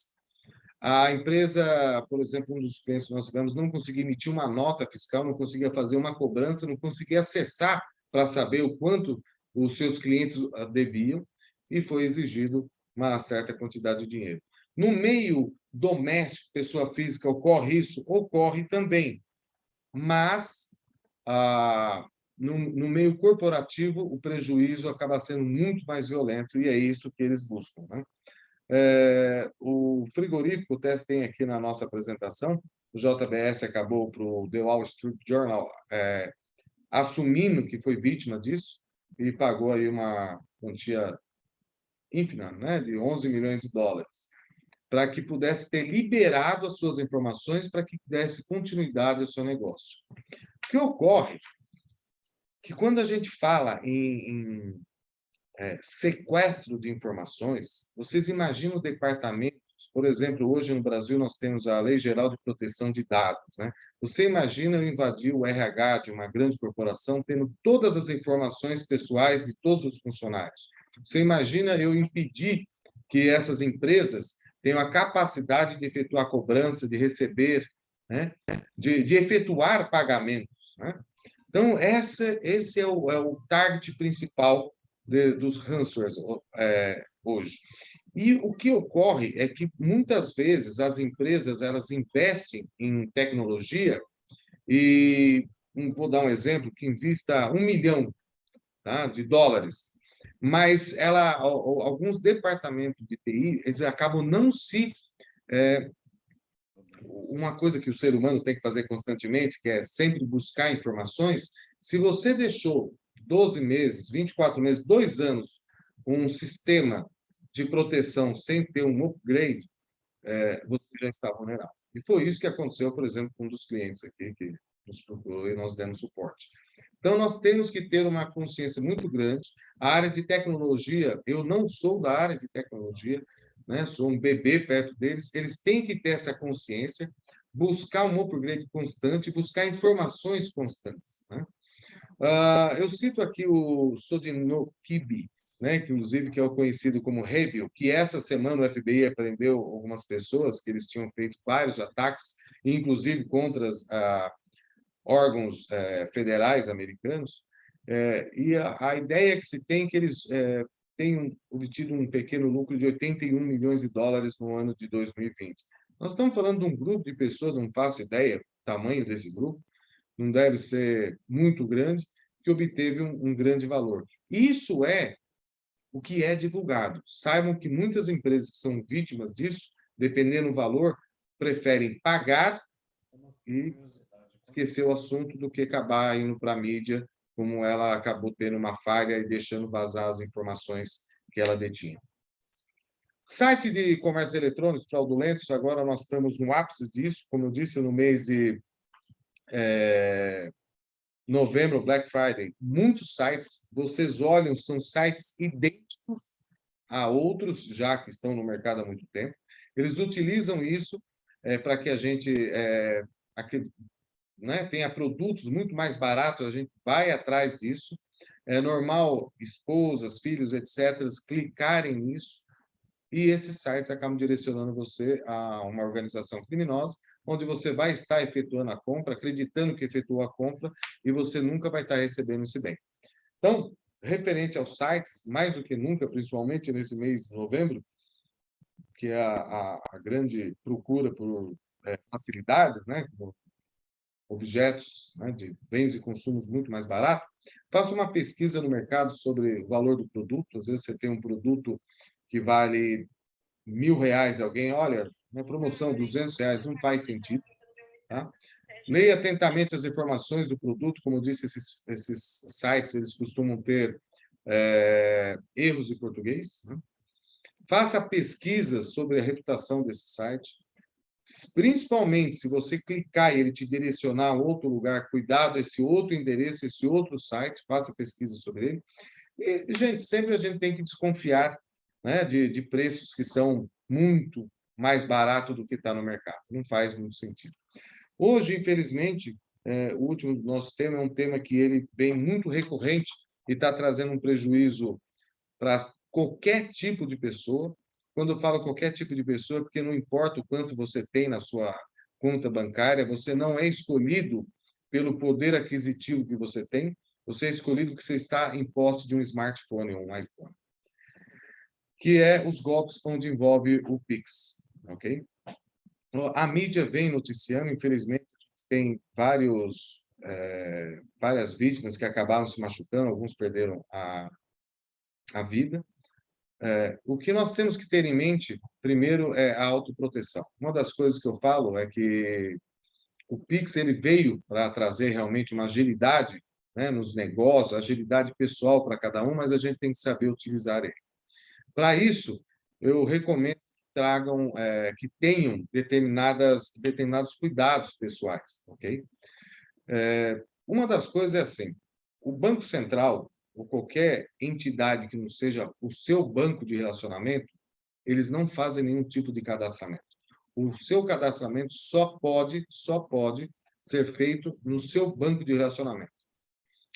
A empresa, por exemplo, um dos clientes que nós tivemos, não conseguia emitir uma nota fiscal, não conseguia fazer uma cobrança, não conseguia acessar para saber o quanto os seus clientes deviam, e foi exigido uma certa quantidade de dinheiro. No meio doméstico, pessoa física, ocorre isso? Ocorre também, mas no meio corporativo o prejuízo acaba sendo muito mais violento, e é isso que eles buscam, né? O frigorífico, o teste tem aqui na nossa apresentação, o JBS acabou para o The Wall Street Journal assumindo que foi vítima disso e pagou aí uma quantia ínfima, né, de 11 milhões de dólares, para que pudesse ter liberado as suas informações para que desse continuidade ao seu negócio. O que ocorre que quando a gente fala em sequestro de informações, vocês imaginam departamentos, por exemplo, hoje no Brasil nós temos a Lei Geral de Proteção de Dados, né? Você imagina eu invadir o RH de uma grande corporação tendo todas as informações pessoais de todos os funcionários. Você imagina eu impedir que essas empresas tenham a capacidade de efetuar cobrança, de receber, né? de efetuar pagamentos, né? Então, esse é o target principal dos ransomwares hoje. E o que ocorre é que, muitas vezes, as empresas elas investem em tecnologia e, vou dar um exemplo, que invista 1 milhão, tá, de dólares, mas alguns departamentos de TI eles acabam não se... uma coisa que o ser humano tem que fazer constantemente, que é sempre buscar informações, se você deixou 12 meses, 24 meses, 2 anos, um sistema de proteção sem ter um upgrade, você já está vulnerável. E foi isso que aconteceu, por exemplo, com um dos clientes aqui que nos procurou e nós demos suporte. Então, nós temos que ter uma consciência muito grande. A área de tecnologia, eu não sou da área de tecnologia, né? Sou um bebê perto deles, eles têm que ter essa consciência, buscar um upgrade constante, buscar informações constantes, né? Eu cito aqui o Sodinokibi, né, que inclusive que é o conhecido como Review, que essa semana o FBI prendeu algumas pessoas que eles tinham feito vários ataques, inclusive contra órgãos federais americanos, e a ideia que se tem é que eles tenham obtido um pequeno lucro de 81 milhões de dólares no ano de 2020. Nós estamos falando de um grupo de pessoas, não faço ideia do tamanho desse grupo, não deve ser muito grande, que obteve um grande valor. Isso é o que é divulgado. Saibam que muitas empresas que são vítimas disso, dependendo do valor, preferem pagar e esquecer o assunto do que acabar indo para a mídia, como ela acabou tendo uma falha e deixando vazar as informações que ela detinha. Site de comércio eletrônico fraudulentos, agora nós estamos no ápice disso, como eu disse, no mês de novembro, Black Friday, muitos sites, vocês olham, são sites idênticos a outros já que estão no mercado há muito tempo. Eles utilizam isso para que a gente né, tenha produtos muito mais baratos, a gente vai atrás disso. É normal esposas, filhos, etc., clicarem nisso, e esses sites acabam direcionando você a uma organização criminosa, onde você vai estar efetuando a compra, acreditando que efetuou a compra, e você nunca vai estar recebendo esse bem. Então, referente aos sites, mais do que nunca, principalmente nesse mês de novembro, que é a grande procura por facilidades, né, objetos, né, de bens e consumos muito mais baratos, faça uma pesquisa no mercado sobre o valor do produto. Às vezes você tem um produto que vale R$1.000, alguém, olha, na promoção R$200, não faz sentido, tá? Leia atentamente as informações do produto, como eu disse, esses sites, eles costumam ter erros de português, né? Faça pesquisas sobre a reputação desse site, principalmente se você clicar e ele te direcionar a outro lugar, cuidado, esse outro endereço, esse outro site, faça pesquisa sobre ele. E, gente, sempre a gente tem que desconfiar, né, de preços que são muito mais baratos do que está no mercado. Não faz muito sentido. Hoje, infelizmente, o último nosso tema é um tema que ele vem muito recorrente e está trazendo um prejuízo para qualquer tipo de pessoa. Quando eu falo qualquer tipo de pessoa, é porque não importa o quanto você tem na sua conta bancária, você não é escolhido pelo poder aquisitivo que você tem, você é escolhido porque você está em posse de um smartphone ou um iPhone, que é os golpes onde envolve o Pix, ok? A mídia vem noticiando, infelizmente, tem várias vítimas que acabaram se machucando, alguns perderam a vida. O que nós temos que ter em mente, primeiro, é a autoproteção. Uma das coisas que eu falo é que o Pix ele veio para trazer realmente uma agilidade, né, nos negócios, agilidade pessoal para cada um, mas a gente tem que saber utilizar ele. Para isso, eu recomendo que tragam, que tenham determinados cuidados pessoais, ok? Uma das coisas é assim, o Banco Central, ou qualquer entidade que não seja o seu banco de relacionamento, eles não fazem nenhum tipo de cadastramento. O seu cadastramento só pode ser feito no seu banco de relacionamento.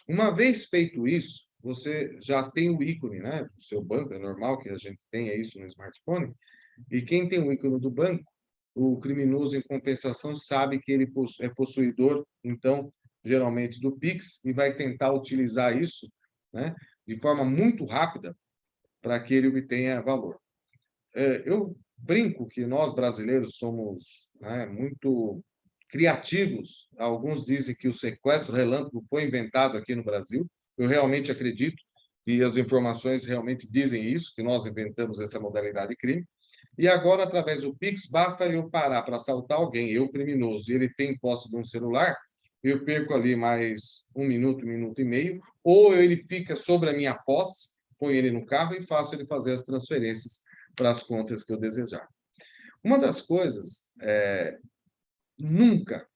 Uma vez feito isso, você já tem o ícone, né, do seu banco, é normal que a gente tenha isso no smartphone, e quem tem o ícone do banco, o criminoso, em compensação, sabe que ele é possuidor, então, geralmente, do Pix, e vai tentar utilizar isso, né, de forma muito rápida para que ele obtenha valor. Eu brinco que nós, brasileiros, somos, né, muito criativos. Alguns dizem que o sequestro relâmpago foi inventado aqui no Brasil. Eu realmente acredito, e as informações realmente dizem isso, que nós inventamos essa modalidade de crime. E agora, através do Pix, basta eu parar para assaltar alguém, eu criminoso, e ele tem posse de um celular, eu perco ali mais 1 minuto e meio, ou ele fica sobre a minha posse, ponho ele no carro e faço ele fazer as transferências para as contas que eu desejar. Uma das coisas, nunca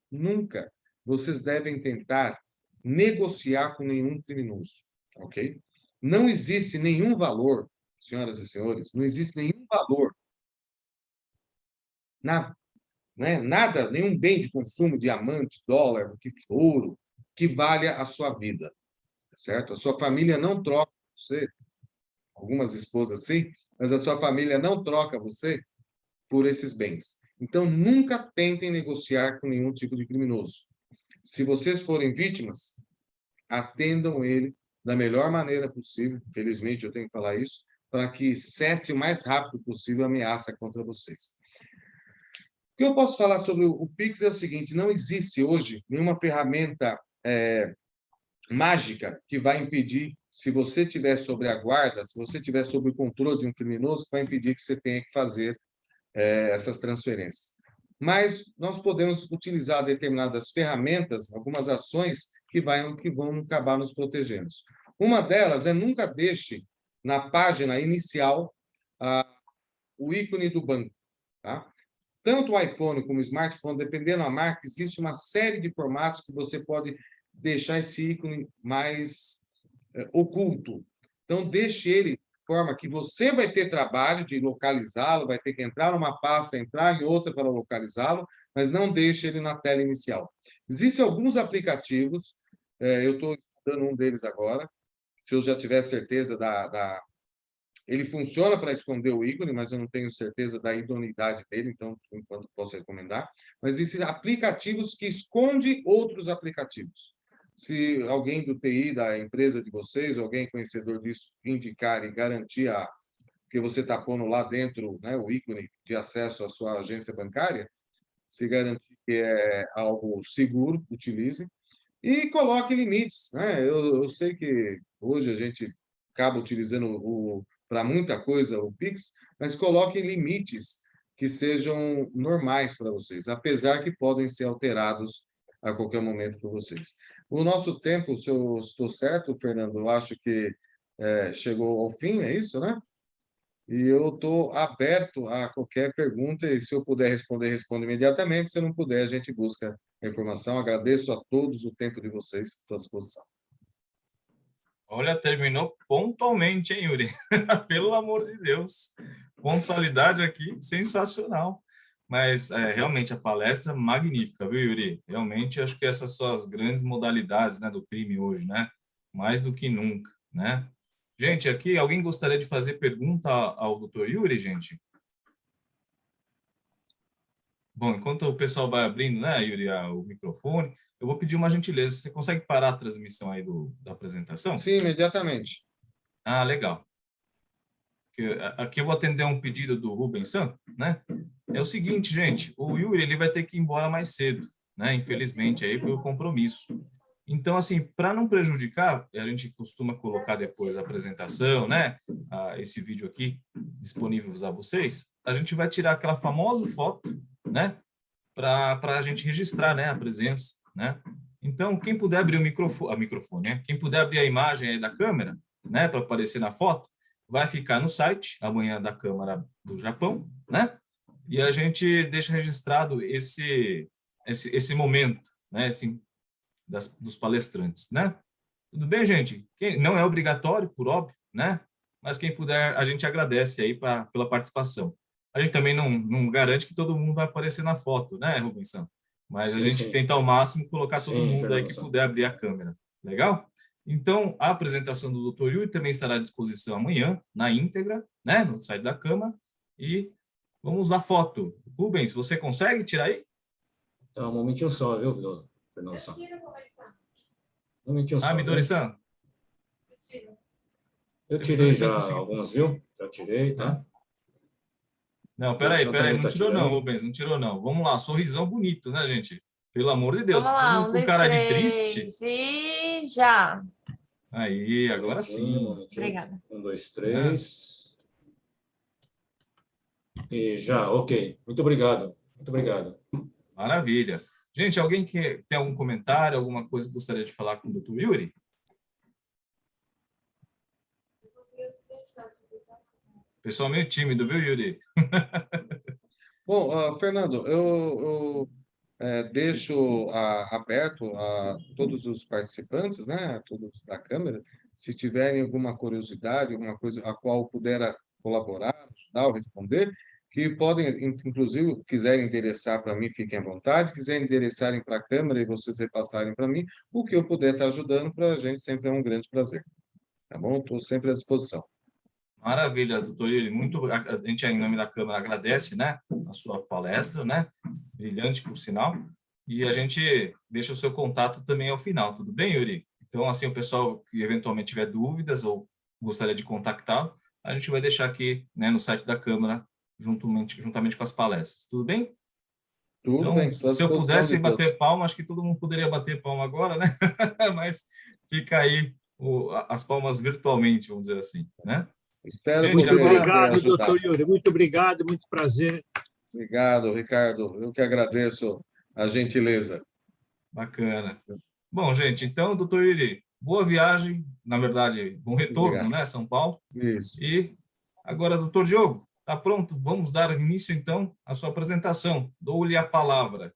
vocês devem tentar negociar com nenhum criminoso, ok? Não existe nenhum valor, senhoras e senhores, não existe nenhum valor nada, nenhum bem de consumo, diamante, dólar, ouro, que valha a sua vida, certo? A sua família não troca você, algumas esposas sim, mas a sua família não troca você por esses bens. Então, nunca tentem negociar com nenhum tipo de criminoso. Se vocês forem vítimas, atendam ele da melhor maneira possível, felizmente eu tenho que falar isso, para que cesse o mais rápido possível a ameaça contra vocês. O que eu posso falar sobre o Pix é o seguinte, não existe hoje nenhuma ferramenta mágica que vai impedir, se você estiver sobre a guarda, se você estiver sob o controle de um criminoso, vai impedir que você tenha que fazer essas transferências. Mas nós podemos utilizar determinadas ferramentas, algumas ações que vão acabar nos protegendo. Uma delas é nunca deixe na página inicial o ícone do banco, tá? Tanto o iPhone como o smartphone, dependendo da marca, existe uma série de formatos que você pode deixar esse ícone mais oculto. Então, deixe ele de forma que você vai ter trabalho de localizá-lo, vai ter que entrar numa pasta, entrar em outra para localizá-lo, mas não deixe ele na tela inicial. Existem alguns aplicativos, eu estou estudando um deles agora, se eu já tiver certeza ele funciona para esconder o ícone, mas eu não tenho certeza da idoneidade dele, então, por enquanto, posso recomendar. Mas existem aplicativos que escondem outros aplicativos. Se alguém do TI da empresa de vocês, alguém conhecedor disso, indicar e garantir que você está pondo lá dentro, né, o ícone de acesso à sua agência bancária, se garantir que é algo seguro, utilize. E coloque limites, né? Eu sei que hoje a gente acaba utilizando para muita coisa o Pix, mas coloque limites que sejam normais para vocês, apesar que podem ser alterados a qualquer momento por vocês. O nosso tempo, se eu estou certo, Fernando, eu acho que chegou ao fim, é isso, né? E eu estou aberto a qualquer pergunta, e se eu puder responder, respondo imediatamente. Se eu não puder, a gente busca a informação. Agradeço a todos o tempo de vocês, estou à disposição. Olha, terminou pontualmente, hein, Yuri? Pelo amor de Deus. Pontualidade aqui, sensacional. Mas realmente a palestra magnífica, viu, Yuri? Realmente acho que essas são as grandes modalidades, né, do crime hoje, né? Mais do que nunca, né? Gente, aqui alguém gostaria de fazer pergunta ao Dr. Yuri, gente? Bom, enquanto o pessoal vai abrindo, né, Yuri, o microfone, eu vou pedir uma gentileza. Você consegue parar a transmissão aí da apresentação? Sim, imediatamente. Ah, legal. Aqui eu vou atender um pedido do Rubens San, né? É o seguinte, gente, o Yuri ele vai ter que ir embora mais cedo, né? Infelizmente, aí pelo compromisso. Então, assim, para não prejudicar, a gente costuma colocar depois a apresentação, né? Esse vídeo aqui disponível a vocês. A gente vai tirar aquela famosa foto, né? Para a gente registrar, né? A presença, né? Então, quem puder abrir o microfone, né? Quem puder abrir a imagem aí da câmera, né? Para aparecer na foto, vai ficar no site amanhã da Câmara do Japão, né? E a gente deixa registrado esse momento, né? Assim, dos palestrantes, né? Tudo bem, gente? Não é obrigatório, por óbvio, né? Mas quem puder, a gente agradece aí pela participação. A gente também não garante que todo mundo vai aparecer na foto, né, Rubens? Mas a Sim, gente sim. tenta ao máximo colocar todo Sim, mundo aí Fernando. que puder abrir a câmera. Legal? Então, a apresentação do Dr. Yuri também estará à disposição amanhã, na íntegra, né, no site da Câmara. E vamos à foto. Rubens, você consegue tirar aí? Então, um momentinho só, viu, Fernando? Um momentinho só, viu? Midori-san? Eu tirei Midori-san já conseguiu. algumas, viu? Já tirei, tá? Não, peraí, Também não tá tirou não, tirando. Rubens, não tirou não. Vamos lá, sorrisão bonito, né, gente? Pelo amor de Deus, Vamos todo lá, mundo um, com dois, cara de triste. três e já. Aí, Um agora momentinho, um sim. momentinho. Obrigada. 1, 2, 3. E já, ok. Muito obrigado. Muito obrigado. Maravilha. Gente, alguém que tem algum comentário, alguma coisa que gostaria de falar com o Dr. Yuri? Pessoal meio tímido, viu, Yuri? Bom, Fernando, eu deixo aberto a todos os participantes, né, a todos da Câmara, se tiverem alguma curiosidade, alguma coisa a qual puder colaborar, ajudar ou responder, que podem, inclusive, quiserem endereçar para mim, fiquem à vontade, quiserem endereçarem para a Câmara e vocês repassarem para mim, o que eu puder estar ajudando, para a gente sempre é um grande prazer. Tá bom? Estou sempre à disposição. Maravilha, doutor Yuri. A gente, em nome da Câmara, agradece, né, a sua palestra, né? Brilhante, por sinal. E a gente deixa o seu contato também ao final, tudo bem, Yuri? Então, assim, o pessoal que eventualmente tiver dúvidas ou gostaria de contactá-lo, a gente vai deixar aqui, né, no site da Câmara, juntamente com as palestras. Tudo bem? Tudo Então, bem, estou à se eu disposição pudesse de bater todos. palma, acho que todo mundo poderia bater palma agora, né? Mas fica aí as palmas virtualmente, vamos dizer assim, né? Espero Gente, Muito agora ter obrigado, ajudado. doutor Yuri. Muito obrigado, muito prazer. Obrigado, Ricardo. Eu que agradeço a gentileza. bacana. Bom, gente, então, doutor Yuri, boa viagem, na verdade, bom retorno, Obrigado. né, São Paulo. Isso. E agora, doutor Diogo, está pronto? Vamos dar início, então, à sua apresentação. Dou-lhe a palavra.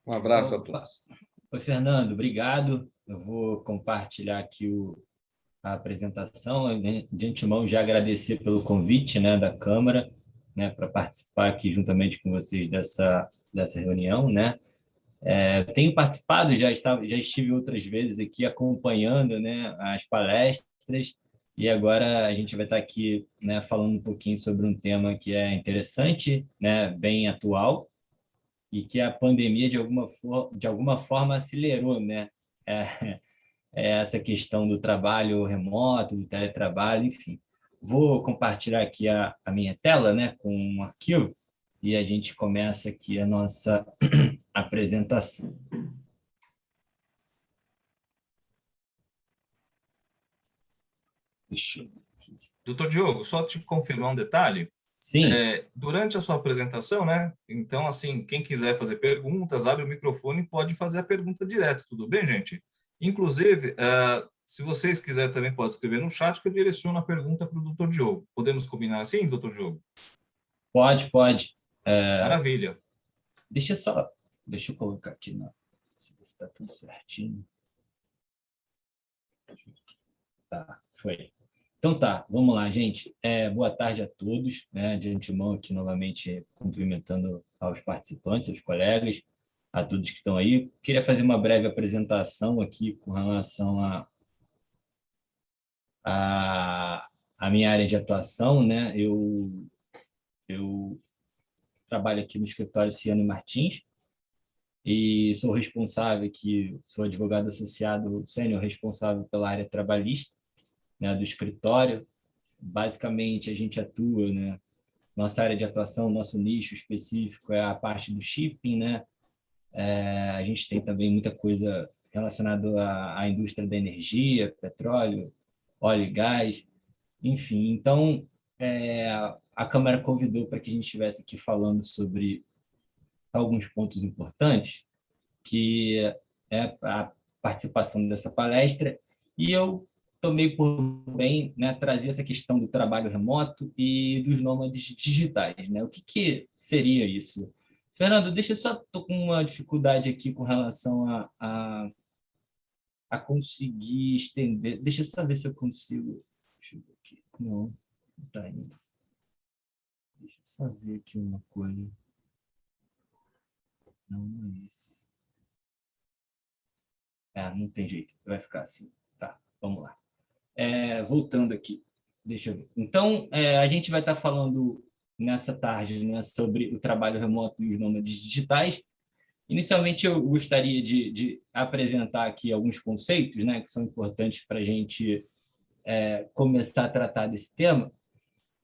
Um abraço a Opa. todos. Oi, Fernando, obrigado. Eu vou compartilhar aqui a apresentação. De antemão, já agradecer pelo convite, né, da Câmara, né, para participar aqui juntamente com vocês dessa reunião, né. Tenho participado, já estive outras vezes aqui acompanhando, né, as palestras, e agora a gente vai estar aqui, né, falando um pouquinho sobre um tema que é interessante, né, bem atual, e que a pandemia, de alguma forma, acelerou, né? Essa questão do trabalho remoto, do teletrabalho, enfim. Vou compartilhar aqui a minha tela, né, com um arquivo, e a gente começa aqui a nossa apresentação. Deixa eu... Doutor Diogo, só te confirmar um detalhe. Sim. Durante a sua apresentação, né? Então, assim, quem quiser fazer perguntas, abre o microfone e pode fazer a pergunta direto, tudo bem, gente? Inclusive, se vocês quiserem também, pode escrever no chat que eu direciono a pergunta para o doutor Diogo. Podemos combinar assim, doutor Diogo? Pode. Maravilha. Deixa eu colocar aqui, se está tudo certinho. Tá, foi. Então tá, vamos lá, gente. Boa tarde a todos, né? De antemão aqui novamente cumprimentando aos participantes, aos colegas, a todos que estão aí. Queria fazer uma breve apresentação aqui com relação a minha área de atuação, né? Eu trabalho aqui no escritório Ciano Martins e sou responsável aqui, sou advogado associado sênior responsável pela área trabalhista, né, do escritório. Basicamente, a gente atua, né? Nossa área de atuação, nosso nicho específico é a parte do shipping, né? A gente tem também muita coisa relacionada à indústria da energia, petróleo, óleo e gás, enfim. Então, a Câmara convidou para que a gente estivesse aqui falando sobre alguns pontos importantes, que é a participação dessa palestra, e eu tomei por bem, né, trazer essa questão do trabalho remoto e dos nômades digitais, né? O que seria isso? Fernando, deixa eu só, estou com uma dificuldade aqui com relação a conseguir estender. Deixa eu só ver se eu consigo. Deixa eu ver aqui. Não está indo. Deixa eu só ver aqui uma coisa. Não é isso. Não tem jeito, vai ficar assim. Tá, vamos lá. Voltando aqui, deixa eu ver. Então, a gente vai estar falando nessa tarde, né, sobre o trabalho remoto e os nômades digitais. Inicialmente, eu gostaria de apresentar aqui alguns conceitos, né, que são importantes para a gente começar a tratar desse tema.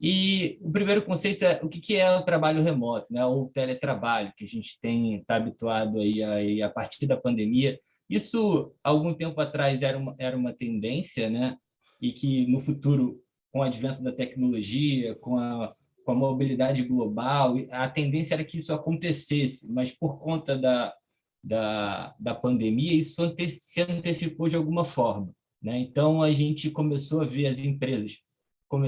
E o primeiro conceito é o que é o trabalho remoto, né, ou o teletrabalho, que a gente está habituado aí a partir da pandemia. Isso, algum tempo atrás, era uma tendência, né, e que, no futuro, com o advento da tecnologia, com a mobilidade global, a tendência era que isso acontecesse, mas por conta da pandemia, isso se antecipou de alguma forma, né? Então, a gente começou a ver as empresas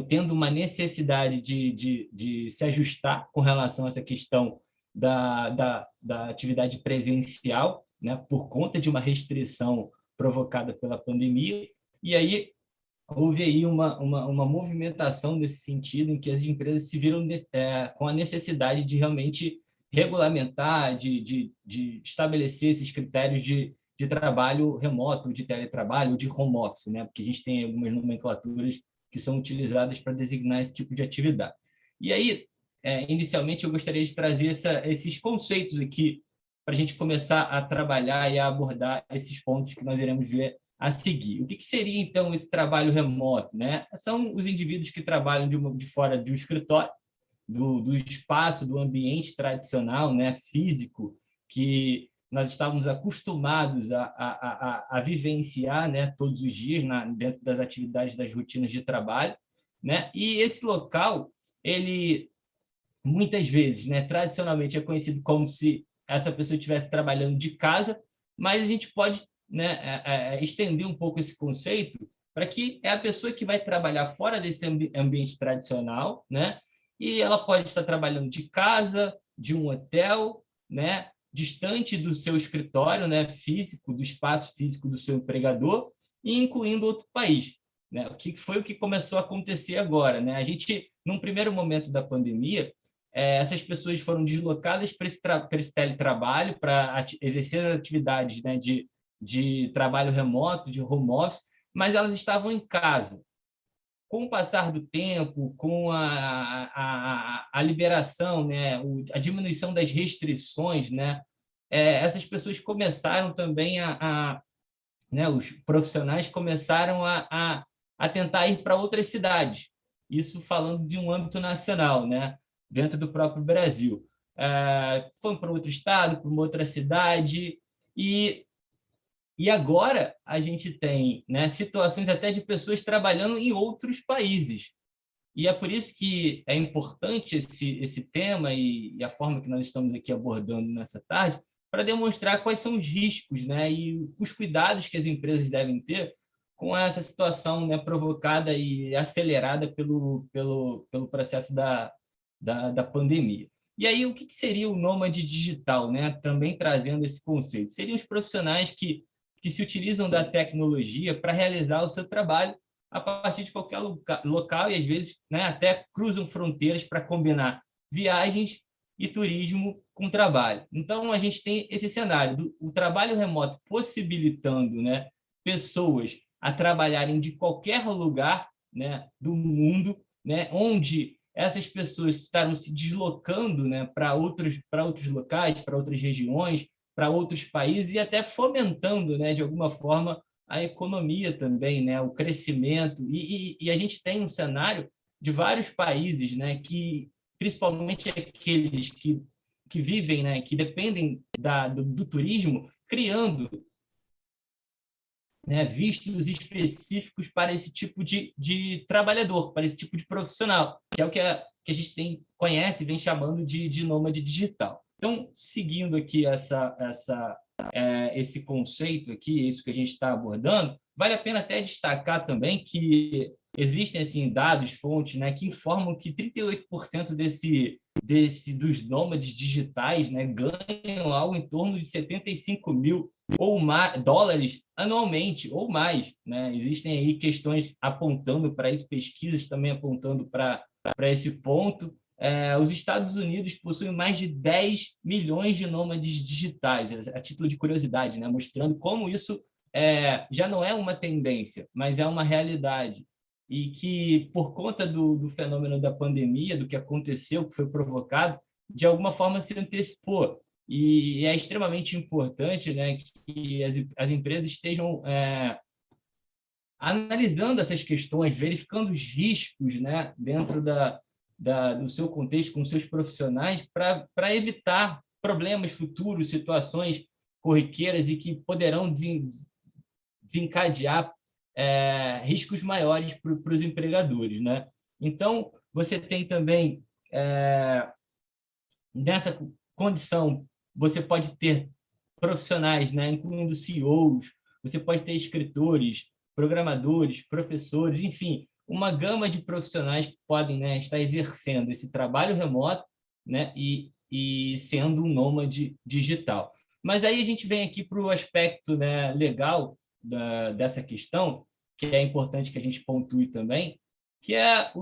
tendo uma necessidade de se ajustar com relação a essa questão da atividade presencial, né, por conta de uma restrição provocada pela pandemia, e aí houve aí uma movimentação nesse sentido, em que as empresas se viram com a necessidade de realmente regulamentar, de estabelecer esses critérios de trabalho remoto, de teletrabalho, de home office, né? Porque a gente tem algumas nomenclaturas que são utilizadas para designar esse tipo de atividade. E aí, inicialmente, eu gostaria de trazer esses conceitos aqui para a gente começar a trabalhar e a abordar esses pontos que nós iremos ver a seguir. O que seria, então, esse trabalho remoto, né? São os indivíduos que trabalham de fora de um escritório, do espaço, do ambiente tradicional, né, físico, que nós estávamos acostumados a vivenciar, né, todos os dias dentro das atividades, das rotinas de trabalho, né? E esse local, ele muitas vezes, né, tradicionalmente é conhecido como se essa pessoa estivesse trabalhando de casa, mas a gente pode, né, estender um pouco esse conceito para que é a pessoa que vai trabalhar fora desse ambiente tradicional, né? E ela pode estar trabalhando de casa, de um hotel, né, distante do seu escritório, né, físico, do espaço físico do seu empregador, e incluindo outro país, né? O que foi o que começou a acontecer agora, né? A gente, num primeiro momento da pandemia, essas pessoas foram deslocadas para esse teletrabalho, para exercer as atividades, né, de trabalho remoto, de home office, mas elas estavam em casa. Com o passar do tempo, com a liberação, né, a diminuição das restrições, né, essas pessoas começaram também né, os profissionais começaram a tentar ir para outras cidades. Isso falando de um âmbito nacional, né, dentro do próprio Brasil. Foram para outro estado, para uma outra cidade, e agora a gente tem, né, situações até de pessoas trabalhando em outros países. E é por isso que é importante esse tema e a forma que nós estamos aqui abordando nessa tarde, para demonstrar quais são os riscos, né, e os cuidados que as empresas devem ter com essa situação, né, provocada e acelerada pelo processo da pandemia. E aí, o que seria o nômade digital, né? Também trazendo esse conceito. Seriam os profissionais que se utilizam da tecnologia para realizar o seu trabalho a partir de qualquer local e, às vezes, né, até cruzam fronteiras para combinar viagens e turismo com trabalho. Então, a gente tem esse cenário do trabalho remoto possibilitando, né, pessoas a trabalharem de qualquer lugar, né, do mundo, né, onde essas pessoas estarão se deslocando, né, para outros locais, para outras regiões, para outros países e até fomentando, né, de alguma forma, a economia também, né, o crescimento. E a gente tem um cenário de vários países, né, que, principalmente aqueles que vivem, né, que dependem do turismo, criando, né, vistos específicos para esse tipo de trabalhador, para esse tipo de profissional, que é o que a gente conhece e vem chamando de nômade digital. Então, seguindo aqui esse conceito aqui, isso que a gente está abordando, vale a pena até destacar também que existem assim, dados, fontes, né, que informam que 38% dos nômades digitais, né, ganham algo em torno de 75 mil ou mais, dólares anualmente, ou mais. Né? Existem aí questões apontando para isso, pesquisas também apontando para esse ponto. Os Estados Unidos possuem mais de 10 milhões de nômades digitais, a título de curiosidade, né? Mostrando como isso já não é uma tendência, mas é uma realidade. E que, por conta do fenômeno da pandemia, do que aconteceu, que foi provocado, de alguma forma se antecipou. E é extremamente importante, né, que as empresas estejam analisando essas questões, verificando os riscos, né, dentro do seu contexto, com seus profissionais, para evitar problemas futuros, situações corriqueiras e que poderão desencadear riscos maiores para os empregadores. Né? Então, você tem também, nessa condição, você pode ter profissionais, né, incluindo CEOs, você pode ter escritores, programadores, professores, enfim, uma gama de profissionais que podem, né, estar exercendo esse trabalho remoto, né, e sendo um nômade digital. Mas aí a gente vem aqui para o aspecto, né, legal dessa questão, que é importante que a gente pontue também, que é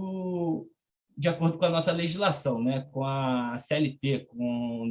de acordo com a nossa legislação, né, com a CLT,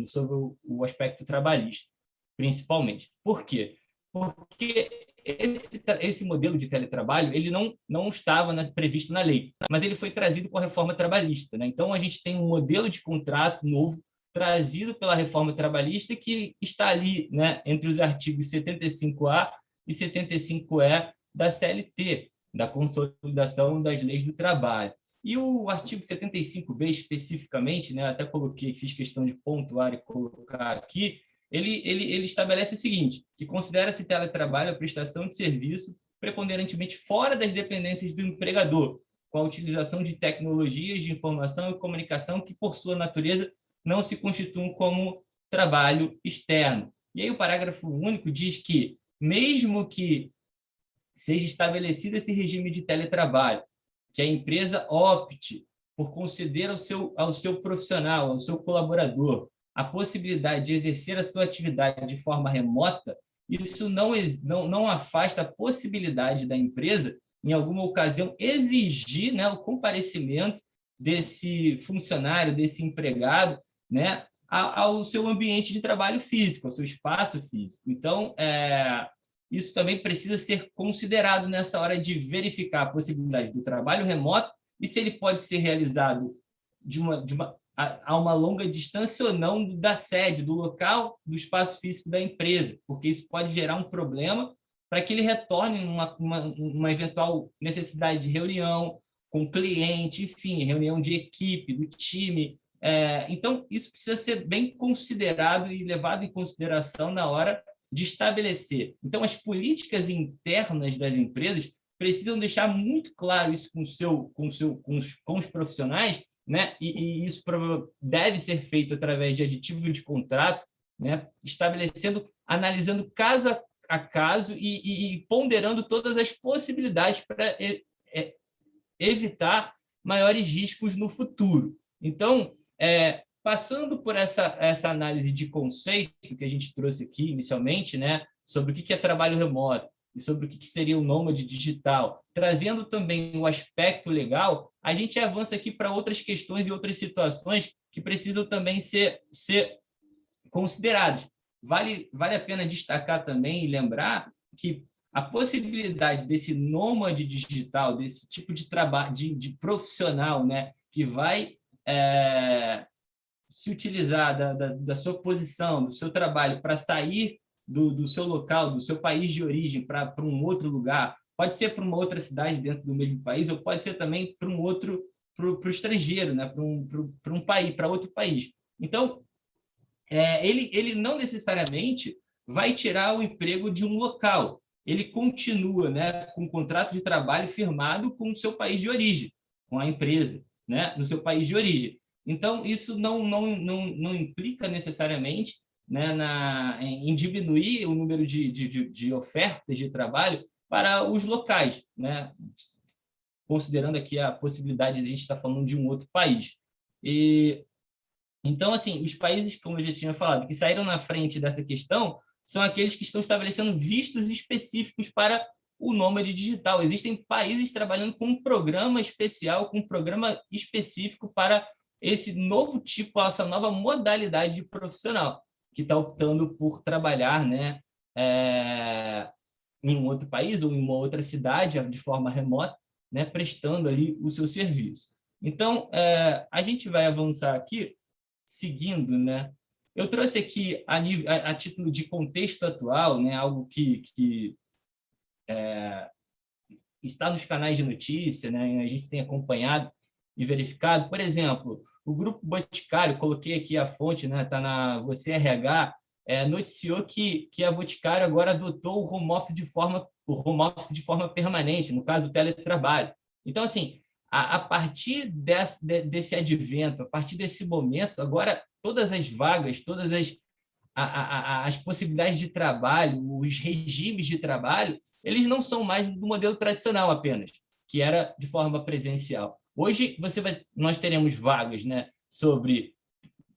sobre o aspecto trabalhista, principalmente. Por quê? Porque esse modelo de teletrabalho ele não estava previsto na lei, mas ele foi trazido com a reforma trabalhista. Né? Então, a gente tem um modelo de contrato novo trazido pela reforma trabalhista que está ali, né, entre os artigos 75A e 75E da CLT, da Consolidação das Leis do Trabalho. E o artigo 75B, especificamente, né, até coloquei, fiz questão de pontuar e colocar aqui, ele estabelece o seguinte, que considera-se teletrabalho a prestação de serviço preponderantemente fora das dependências do empregador, com a utilização de tecnologias de informação e comunicação que, por sua natureza, não se constituem como trabalho externo. E aí o parágrafo único diz que, mesmo que seja estabelecido esse regime de teletrabalho, que a empresa opte por conceder ao seu profissional, ao seu colaborador, a possibilidade de exercer a sua atividade de forma remota, isso não afasta a possibilidade da empresa, em alguma ocasião, exigir, né, o comparecimento desse funcionário, desse empregado, né, ao seu ambiente de trabalho físico, ao seu espaço físico. Então, isso também precisa ser considerado nessa hora de verificar a possibilidade do trabalho remoto e se ele pode ser realizado a uma longa distância ou não da sede, do local, do espaço físico da empresa, porque isso pode gerar um problema para que ele retorne uma eventual necessidade de reunião com o cliente, enfim, reunião de equipe, do time. Então, isso precisa ser bem considerado e levado em consideração na hora de estabelecer. Então, as políticas internas das empresas precisam deixar muito claro isso com os profissionais, né? E isso deve ser feito através de aditivo de contrato, né? Analisando caso a caso e ponderando todas as possibilidades para evitar maiores riscos no futuro. Então, passando por essa análise de conceito que a gente trouxe aqui inicialmente, né, sobre o que é trabalho remoto, e sobre o que seria o nômade digital, trazendo também o aspecto legal, a gente avança aqui para outras questões e outras situações que precisam também ser consideradas. Vale a pena destacar também e lembrar que a possibilidade desse nômade digital, desse tipo de trabalho, de profissional, né, que vai se utilizar da sua posição, do seu trabalho, para sair do seu local, do seu país de origem, para um outro lugar, pode ser para uma outra cidade dentro do mesmo país, ou pode ser também para o estrangeiro, né, para um país, para outro país. Então, ele não necessariamente vai tirar o emprego de um local, ele continua, né, com um contrato de trabalho firmado com o seu país de origem, com a empresa, né, no seu país de origem. Então, isso não implica necessariamente, né, em diminuir o número de ofertas de trabalho para os locais, né, considerando aqui a possibilidade de a gente estar falando de um outro país. Então, assim, os países, como eu já tinha falado, que saíram na frente dessa questão são aqueles que estão estabelecendo vistos específicos para o nômade digital. Existem países trabalhando com um programa especial, com um programa específico para esse novo tipo, essa nova modalidade de profissional, que está optando por trabalhar, né, em um outro país ou em uma outra cidade, de forma remota, né, prestando ali o seu serviço. Então, a gente vai avançar aqui, seguindo, né? Eu trouxe aqui, a título de contexto atual, né, algo que está nos canais de notícia, né, a gente tem acompanhado e verificado. Por exemplo, o Grupo Boticário, coloquei aqui a fonte, né, está na Você RH, noticiou que a Boticário agora adotou o home office de forma permanente, no caso do teletrabalho. Então, assim, a partir desse advento, a partir desse momento, agora todas as vagas, todas as possibilidades de trabalho, os regimes de trabalho, eles não são mais do modelo tradicional apenas, que era de forma presencial. Hoje, nós teremos vagas, né, sobre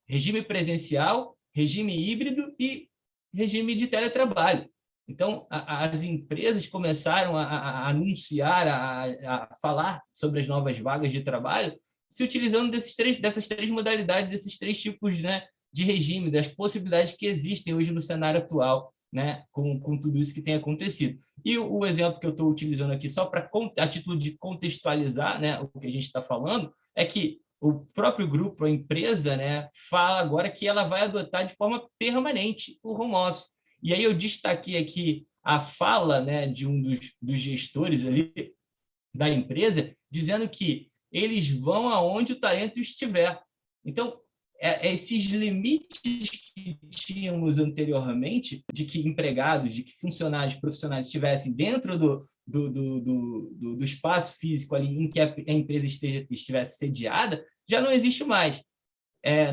regime presencial, regime híbrido e regime de teletrabalho. Então, as empresas começaram a anunciar, a falar sobre as novas vagas de trabalho, se utilizando dessas três modalidades, desses três tipos, né, de regime, das possibilidades que existem hoje no cenário atual, né, com tudo isso que tem acontecido. E o exemplo que eu estou utilizando aqui, só a título de contextualizar, né, o que a gente está falando, é que o próprio grupo, a empresa, né, fala agora que ela vai adotar de forma permanente o home office. E aí eu destaquei aqui a fala, né, de um dos gestores ali da empresa, dizendo que eles vão aonde o talento estiver. Então, esses limites que tínhamos anteriormente, de que empregados, de que funcionários profissionais estivessem dentro do espaço físico ali em que a empresa estivesse sediada, já não existe mais.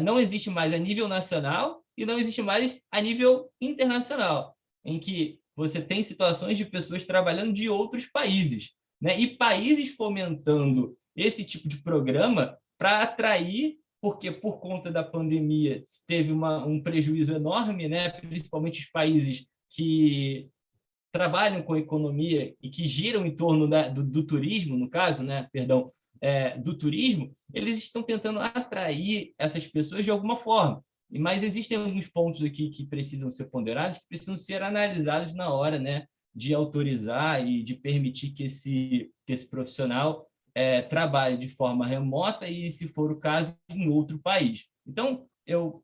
Não existe mais a nível nacional e não existe mais a nível internacional, em que você tem situações de pessoas trabalhando de outros países, né? E países fomentando esse tipo de programa para atrair, porque por conta da pandemia teve um prejuízo enorme, né? Principalmente os países que trabalham com economia e que giram em torno do turismo, no caso, né? Perdão, do turismo, eles estão tentando atrair essas pessoas de alguma forma. Mas existem alguns pontos aqui que precisam ser ponderados, que precisam ser analisados na hora, né, de autorizar e de permitir que esse profissional trabalhe de forma remota e, se for o caso, em outro país. Então, eu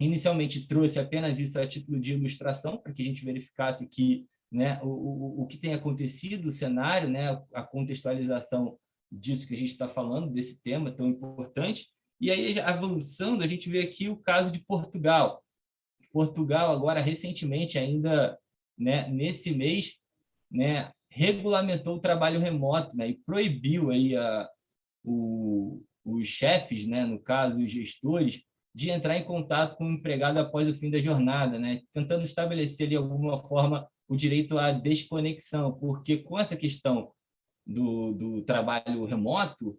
inicialmente trouxe apenas isso a título de ilustração, para que a gente verificasse que, né, o que tem acontecido, o cenário, né, a contextualização disso que a gente está falando, desse tema tão importante. E aí, avançando, a gente vê aqui o caso de Portugal. Portugal, agora, recentemente, ainda, né, nesse mês, né, regulamentou o trabalho remoto, né, e proibiu aí os chefes, né, no caso, os gestores, de entrar em contato com o empregado após o fim da jornada, né, tentando estabelecer, de alguma forma, o direito à desconexão, porque com essa questão do trabalho remoto,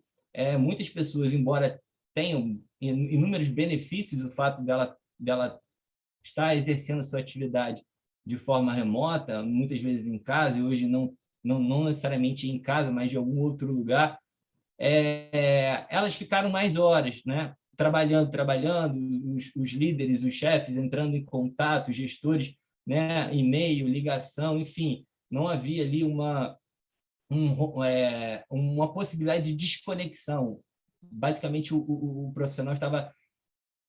muitas pessoas, embora tenham inúmeros benefícios, o fato dela estar exercendo sua atividade de forma remota, muitas vezes em casa, e hoje não necessariamente em casa, mas de algum outro lugar, elas ficaram mais horas, né? Trabalhando, os líderes, os chefes entrando em contato, os gestores, né? E-mail, ligação, enfim, não havia ali uma possibilidade de desconexão. Basicamente, o profissional estava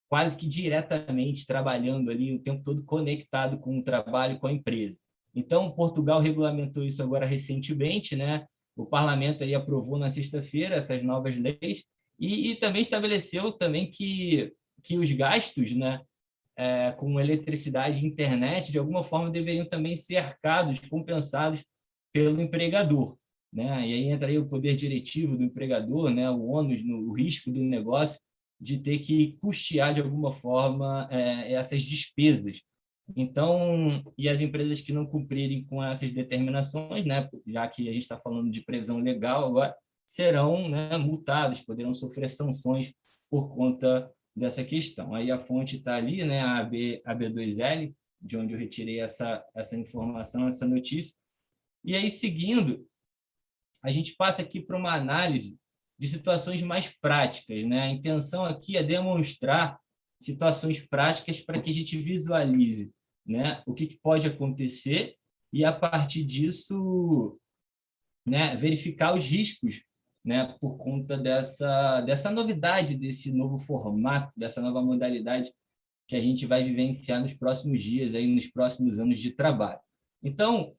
quase que diretamente trabalhando ali o tempo todo conectado com o trabalho, com a empresa. Então, Portugal regulamentou isso agora recentemente, né? O parlamento aí aprovou na sexta-feira essas novas leis e também estabeleceu também que os gastos, né, com eletricidade e internet, de alguma forma, deveriam também ser arcados, compensados pelo empregador, né? E aí entra aí o poder diretivo do empregador, né? O ônus, o risco do negócio de ter que custear, de alguma forma, essas despesas. Então, e as empresas que não cumprirem com essas determinações, né, já que a gente está falando de previsão legal agora, serão, né, multadas, poderão sofrer sanções por conta dessa questão. Aí a fonte está ali, né, a AB2L, de onde eu retirei essa informação, essa notícia. E aí, seguindo, a gente passa aqui para uma análise de situações mais práticas, né? A intenção aqui é demonstrar situações práticas para que a gente visualize, né, o que pode acontecer e, a partir disso, né, verificar os riscos, né, por conta dessa novidade, desse novo formato, dessa nova modalidade que a gente vai vivenciar nos próximos dias, aí, nos próximos anos de trabalho. Então,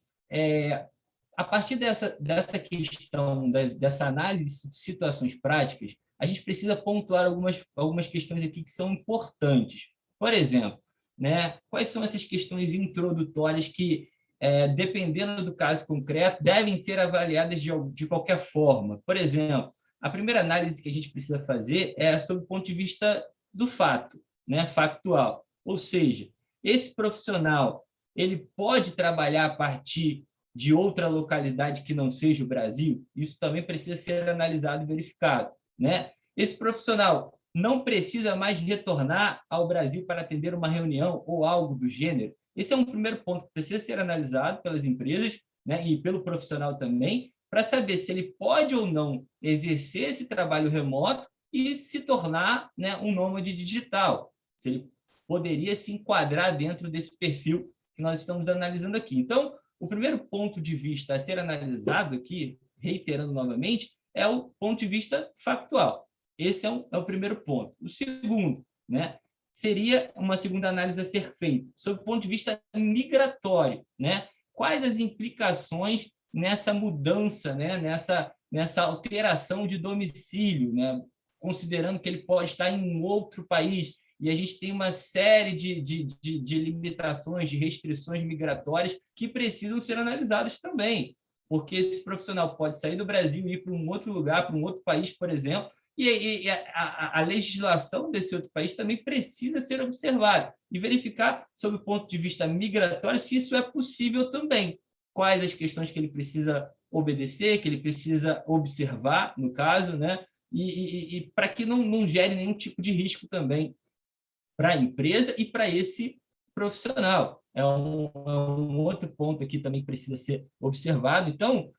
a partir dessa questão, dessa análise de situações práticas, a gente precisa pontuar algumas questões aqui que são importantes. Por exemplo, né, quais são essas questões introdutórias que, dependendo do caso concreto, devem ser avaliadas de qualquer forma? Por exemplo, a primeira análise que a gente precisa fazer é sob o ponto de vista do fato, né, factual. Ou seja, esse profissional ele pode trabalhar a partir de outra localidade que não seja o Brasil? Isso também precisa ser analisado e verificado, né? Esse profissional não precisa mais retornar ao Brasil para atender uma reunião ou algo do gênero? Esse é um primeiro ponto que precisa ser analisado pelas empresas, né, e pelo profissional também, para saber se ele pode ou não exercer esse trabalho remoto e se tornar, né, um nômade digital, se ele poderia se enquadrar dentro desse perfil que nós estamos analisando aqui. Então, o primeiro ponto de vista a ser analisado aqui, reiterando novamente, é o ponto de vista factual. Esse é o primeiro ponto. O segundo, né, seria uma segunda análise a ser feita, sob o ponto de vista migratório, né? Quais as implicações nessa mudança, né, nessa alteração de domicílio, né? Considerando que ele pode estar em um outro país, e a gente tem uma série de limitações, de restrições migratórias que precisam ser analisadas também, porque esse profissional pode sair do Brasil e ir para um outro lugar, para um outro país, por exemplo, e a legislação desse outro país também precisa ser observada e verificar, sob o ponto de vista migratório, se isso é possível também. Quais as questões que ele precisa obedecer, que ele precisa observar, no caso, né? E para que não gere nenhum tipo de risco também para a empresa e para esse profissional. É um outro ponto aqui também que precisa ser observado. Então,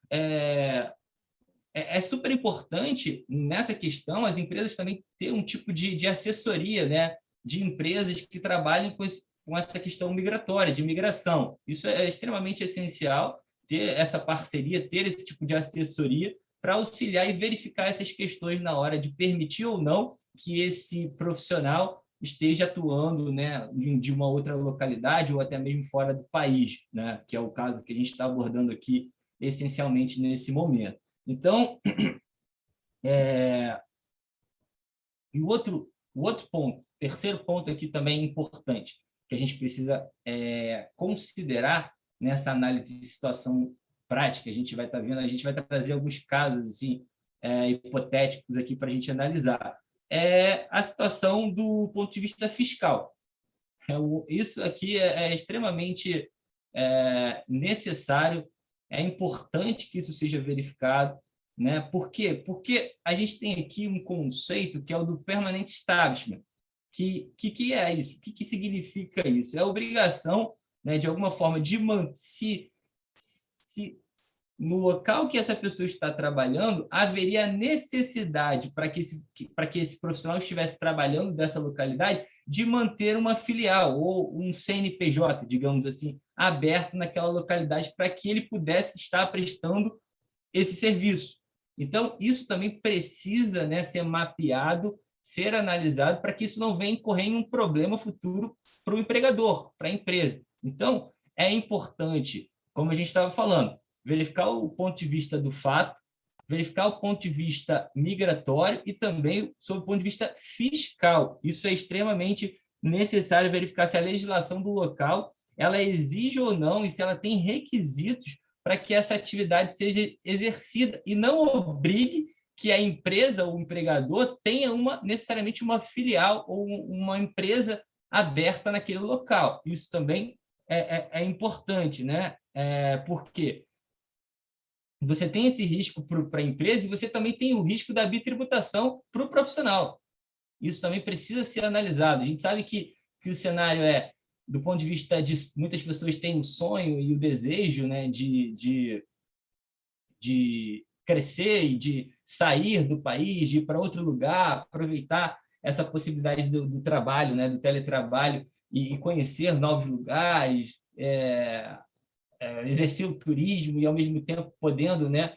é super importante nessa questão as empresas também ter um tipo de assessoria, né, de empresas que trabalhem com essa questão migratória, de migração. Isso é extremamente essencial, ter essa parceria, ter esse tipo de assessoria para auxiliar e verificar essas questões na hora de permitir ou não que esse profissional esteja atuando, né, de uma outra localidade ou até mesmo fora do país, né, que é o caso que a gente está abordando aqui essencialmente nesse momento. Então, e o outro ponto, terceiro ponto aqui também importante, que a gente precisa considerar nessa análise de situação prática, a gente vai estar vendo, a gente vai trazer alguns casos assim, hipotéticos aqui para a gente analisar. É a situação do ponto de vista fiscal. Isso aqui é extremamente necessário, é importante que isso seja verificado, né? Por quê? Porque a gente tem aqui um conceito que é o do permanent establishment. Que é isso? O que significa isso? É a obrigação né, de alguma forma, de se no local que essa pessoa está trabalhando, haveria necessidade para que esse profissional estivesse trabalhando dessa localidade de manter uma filial ou um CNPJ, digamos assim, aberto naquela localidade para que ele pudesse estar prestando esse serviço. Então, isso também precisa, né, ser mapeado, ser analisado para que isso não venha incorrer em um problema futuro para o empregador, para a empresa. Então, é importante, como a gente estava falando, verificar o ponto de vista do fato, verificar o ponto de vista migratório e também sob o ponto de vista fiscal. Isso é extremamente necessário, verificar se a legislação do local ela exige ou não e se ela tem requisitos para que essa atividade seja exercida e não obrigue que a empresa ou o empregador tenha necessariamente uma filial ou uma empresa aberta naquele local. Isso também é importante, né? Porque você tem esse risco para a empresa e você também tem o risco da bitributação para o profissional. Isso também precisa ser analisado. A gente sabe que o cenário do ponto de vista de... Muitas pessoas têm o sonho e o desejo, né, de crescer e de sair do país, de ir para outro lugar, aproveitar essa possibilidade do trabalho, né, do teletrabalho e conhecer novos lugares, exercer o turismo e, ao mesmo tempo, podendo, né,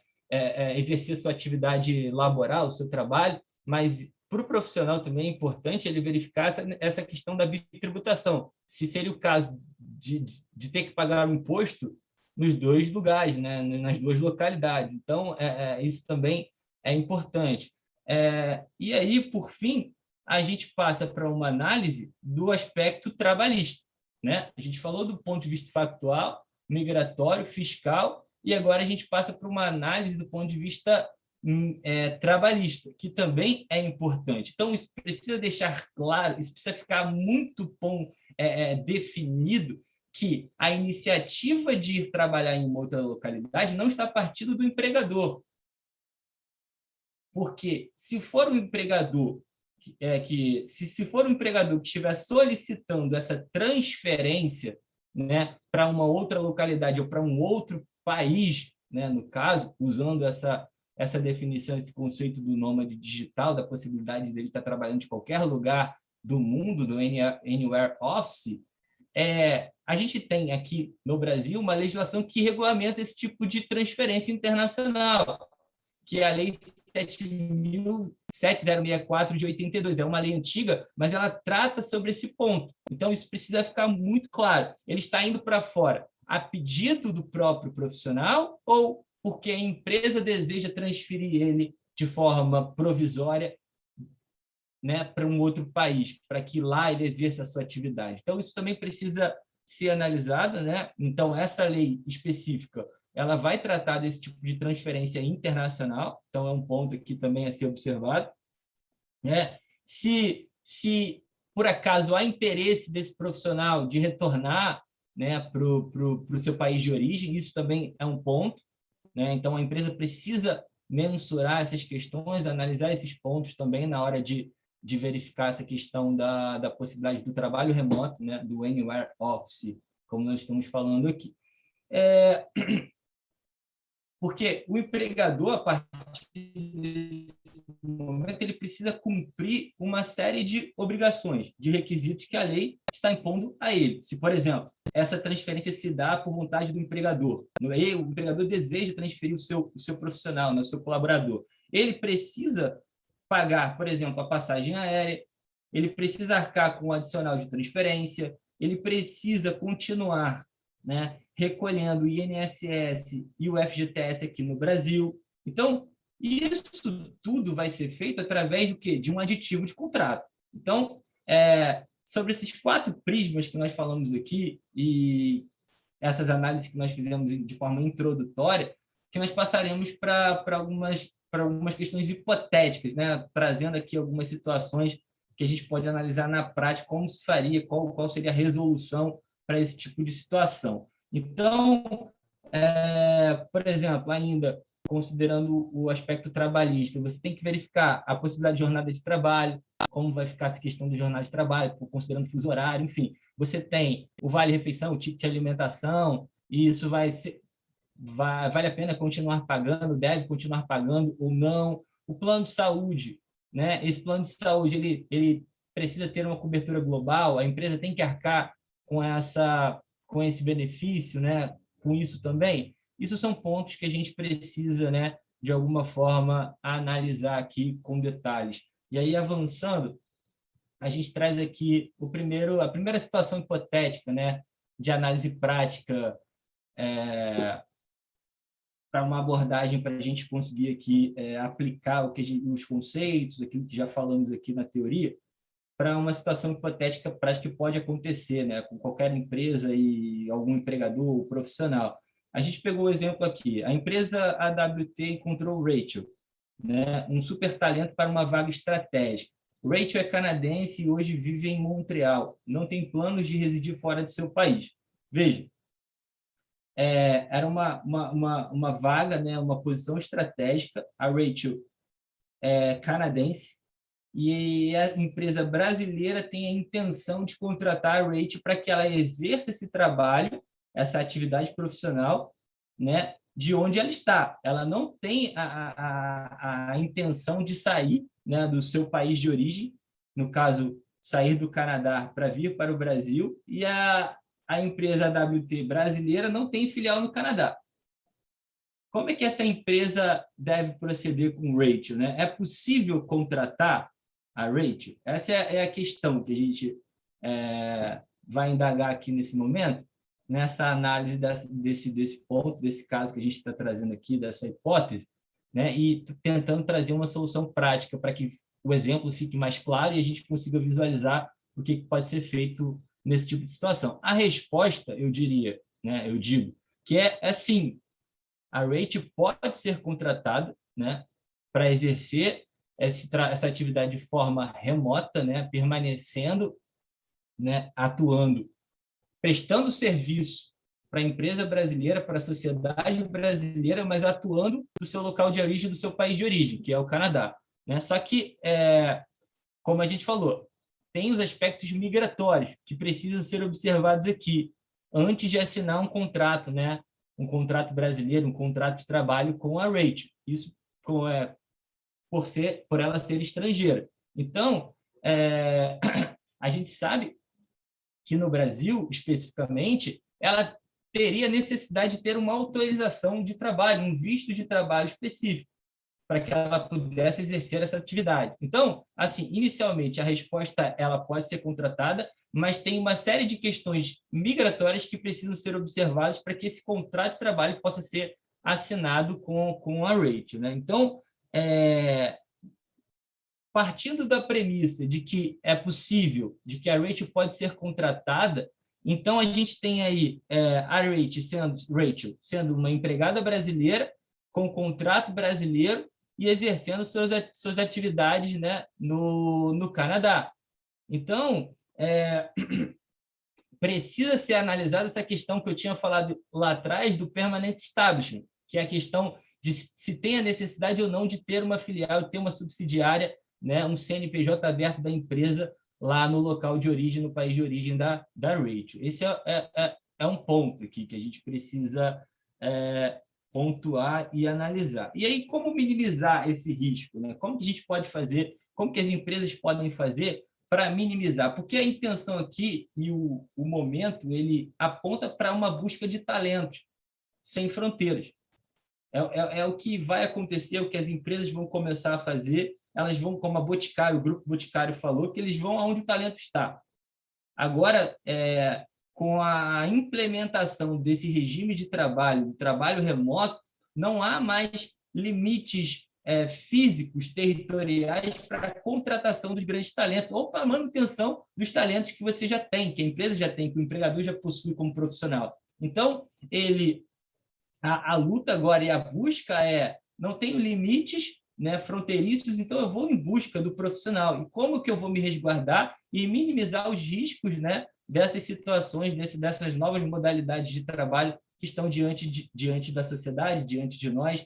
exercer sua atividade laboral, o seu trabalho, mas para o profissional também é importante ele verificar essa questão da bitributação, se seria o caso de ter que pagar o imposto nos dois lugares, né, nas duas localidades. Então, isso também é importante. E aí, por fim, a gente passa para uma análise do aspecto trabalhista, né? A gente falou do ponto de vista factual, migratório, fiscal, e agora a gente passa para uma análise do ponto de vista trabalhista, que também é importante. Então, isso precisa deixar claro, isso precisa ficar muito bom definido, que a iniciativa de ir trabalhar em uma outra localidade não está partindo do empregador. Porque se for um empregador se for um empregador que estiver solicitando essa transferência, né, para uma outra localidade ou para um outro país, né, no caso, usando essa definição, esse conceito do nômade digital, da possibilidade dele estar trabalhando de qualquer lugar do mundo, do Anywhere Office, a gente tem aqui no Brasil uma legislação que regulamenta esse tipo de transferência internacional, que é a Lei 7.7064 de 82. É uma lei antiga, mas ela trata sobre esse ponto. Então, isso precisa ficar muito claro. Ele está indo para fora a pedido do próprio profissional ou porque a empresa deseja transferir ele de forma provisória, né, para um outro país, para que lá ele exerça a sua atividade. Então, isso também precisa ser analisado, né? Então, essa lei específica ela vai tratar desse tipo de transferência internacional, então é um ponto aqui também a ser observado, né? Se por acaso há interesse desse profissional de retornar, né, para o seu país de origem, isso também é um ponto, né? Então a empresa precisa mensurar essas questões, analisar esses pontos também na hora de verificar essa questão da possibilidade do trabalho remoto, né, do Anywhere Office, como nós estamos falando aqui. Porque o empregador, a partir desse momento, ele precisa cumprir uma série de obrigações, de requisitos que a lei está impondo a ele. Se, por exemplo, essa transferência se dá por vontade do empregador, o empregador deseja transferir o seu profissional, né, o seu colaborador, ele precisa pagar, por exemplo, a passagem aérea, ele precisa arcar com o adicional de transferência, ele precisa continuar, né, recolhendo o INSS e o FGTS aqui no Brasil. Então, isso tudo vai ser feito através do quê? De um aditivo de contrato. Então, sobre esses 4 prismas que nós falamos aqui e essas análises que nós fizemos de forma introdutória, que nós passaremos para algumas questões hipotéticas, né? Trazendo aqui algumas situações que a gente pode analisar na prática, como se faria, qual seria a resolução para esse tipo de situação. Então, por exemplo, ainda considerando o aspecto trabalhista, você tem que verificar a possibilidade de jornada de trabalho, como vai ficar essa questão de jornada de trabalho, considerando fuso horário, enfim. você tem o vale-refeição, o ticket de alimentação, e isso vale a pena continuar pagando, deve continuar pagando ou não. O plano de saúde, né? Esse plano de saúde, ele precisa ter uma cobertura global, a empresa tem que arcar com esse benefício, né? Com isso também. Isso são pontos que a gente precisa, né, de alguma forma, analisar aqui com detalhes. E aí, avançando, a gente traz aqui a primeira situação hipotética, né, de análise prática, para uma abordagem para a gente conseguir aqui aplicar os conceitos, aquilo que já falamos aqui na teoria, para uma situação hipotética prática que pode acontecer, né, com qualquer empresa e algum empregador ou profissional. A gente pegou o exemplo aqui. A empresa AWT encontrou Rachel, né, um super talento para uma vaga estratégica. Rachel é canadense e hoje vive em Montreal. Não tem planos de residir fora de seu país. Veja, era uma vaga, né, uma posição estratégica. A Rachel é canadense e a empresa brasileira tem a intenção de contratar a Rachel para que ela exerça esse trabalho, essa atividade profissional, né, de onde ela está. Ela não tem a intenção de sair, né, do seu país de origem, no caso, sair do Canadá para vir para o Brasil, e a empresa AWT brasileira não tem filial no Canadá. Como é que essa empresa deve proceder com Rachel, né? É possível contratar a Rachel? Essa é a questão que a gente vai indagar aqui nesse momento, nessa análise desse ponto, desse caso que a gente está trazendo aqui, dessa hipótese, né? E tentando trazer uma solução prática para que o exemplo fique mais claro e a gente consiga visualizar o que pode ser feito nesse tipo de situação. A resposta, eu diria, né, eu digo, que é sim. A Rachel pode ser contratada, né, para exercer essa atividade de forma remota, né, permanecendo, né, atuando, prestando serviço para a empresa brasileira, para a sociedade brasileira, mas atuando do seu local de origem, do seu país de origem, que é o Canadá, né? Só que, como a gente falou, tem os aspectos migratórios que precisam ser observados aqui, antes de assinar um contrato, né? Um contrato brasileiro, um contrato de trabalho com a Rachel. Isso por ela ser estrangeira. Então, a gente sabe que no Brasil, especificamente, ela teria necessidade de ter uma autorização de trabalho, um visto de trabalho específico, para que ela pudesse exercer essa atividade. Então, assim, inicialmente, a resposta ela pode ser contratada, mas tem uma série de questões migratórias que precisam ser observadas para que esse contrato de trabalho possa ser assinado com a Rachel, né? Então, partindo da premissa de que é possível, de que a Rachel pode ser contratada, então a gente tem aí a Rachel sendo uma empregada brasileira com contrato brasileiro e exercendo suas atividades, né, no Canadá. Então, precisa ser analisada essa questão que eu tinha falado lá atrás do permanent establishment, que é a questão de se tem a necessidade ou não de ter uma filial, ter uma subsidiária, né, um CNPJ aberto da empresa lá no local de origem, no país de origem da Rachel. Esse é um ponto aqui que a gente precisa pontuar e analisar. E aí, como minimizar esse risco, né? Como que a gente pode fazer, como que as empresas podem fazer para minimizar? Porque a intenção aqui e o momento, ele aponta para uma busca de talentos sem fronteiras. É o que vai acontecer, o que as empresas vão começar a fazer, elas vão, como a Boticário, o Grupo Boticário falou, que eles vão aonde o talento está. Agora, com a implementação desse regime de trabalho, do trabalho remoto, não há mais limites físicos, territoriais para a contratação dos grandes talentos ou para a manutenção dos talentos que você já tem, que a empresa já tem, que o empregador já possui como profissional. Então, a luta agora e a busca não tenho limites, né, fronteiriços, então eu vou em busca do profissional. E como que eu vou me resguardar e minimizar os riscos, né, dessas situações, dessas novas modalidades de trabalho que estão diante da sociedade, diante de nós,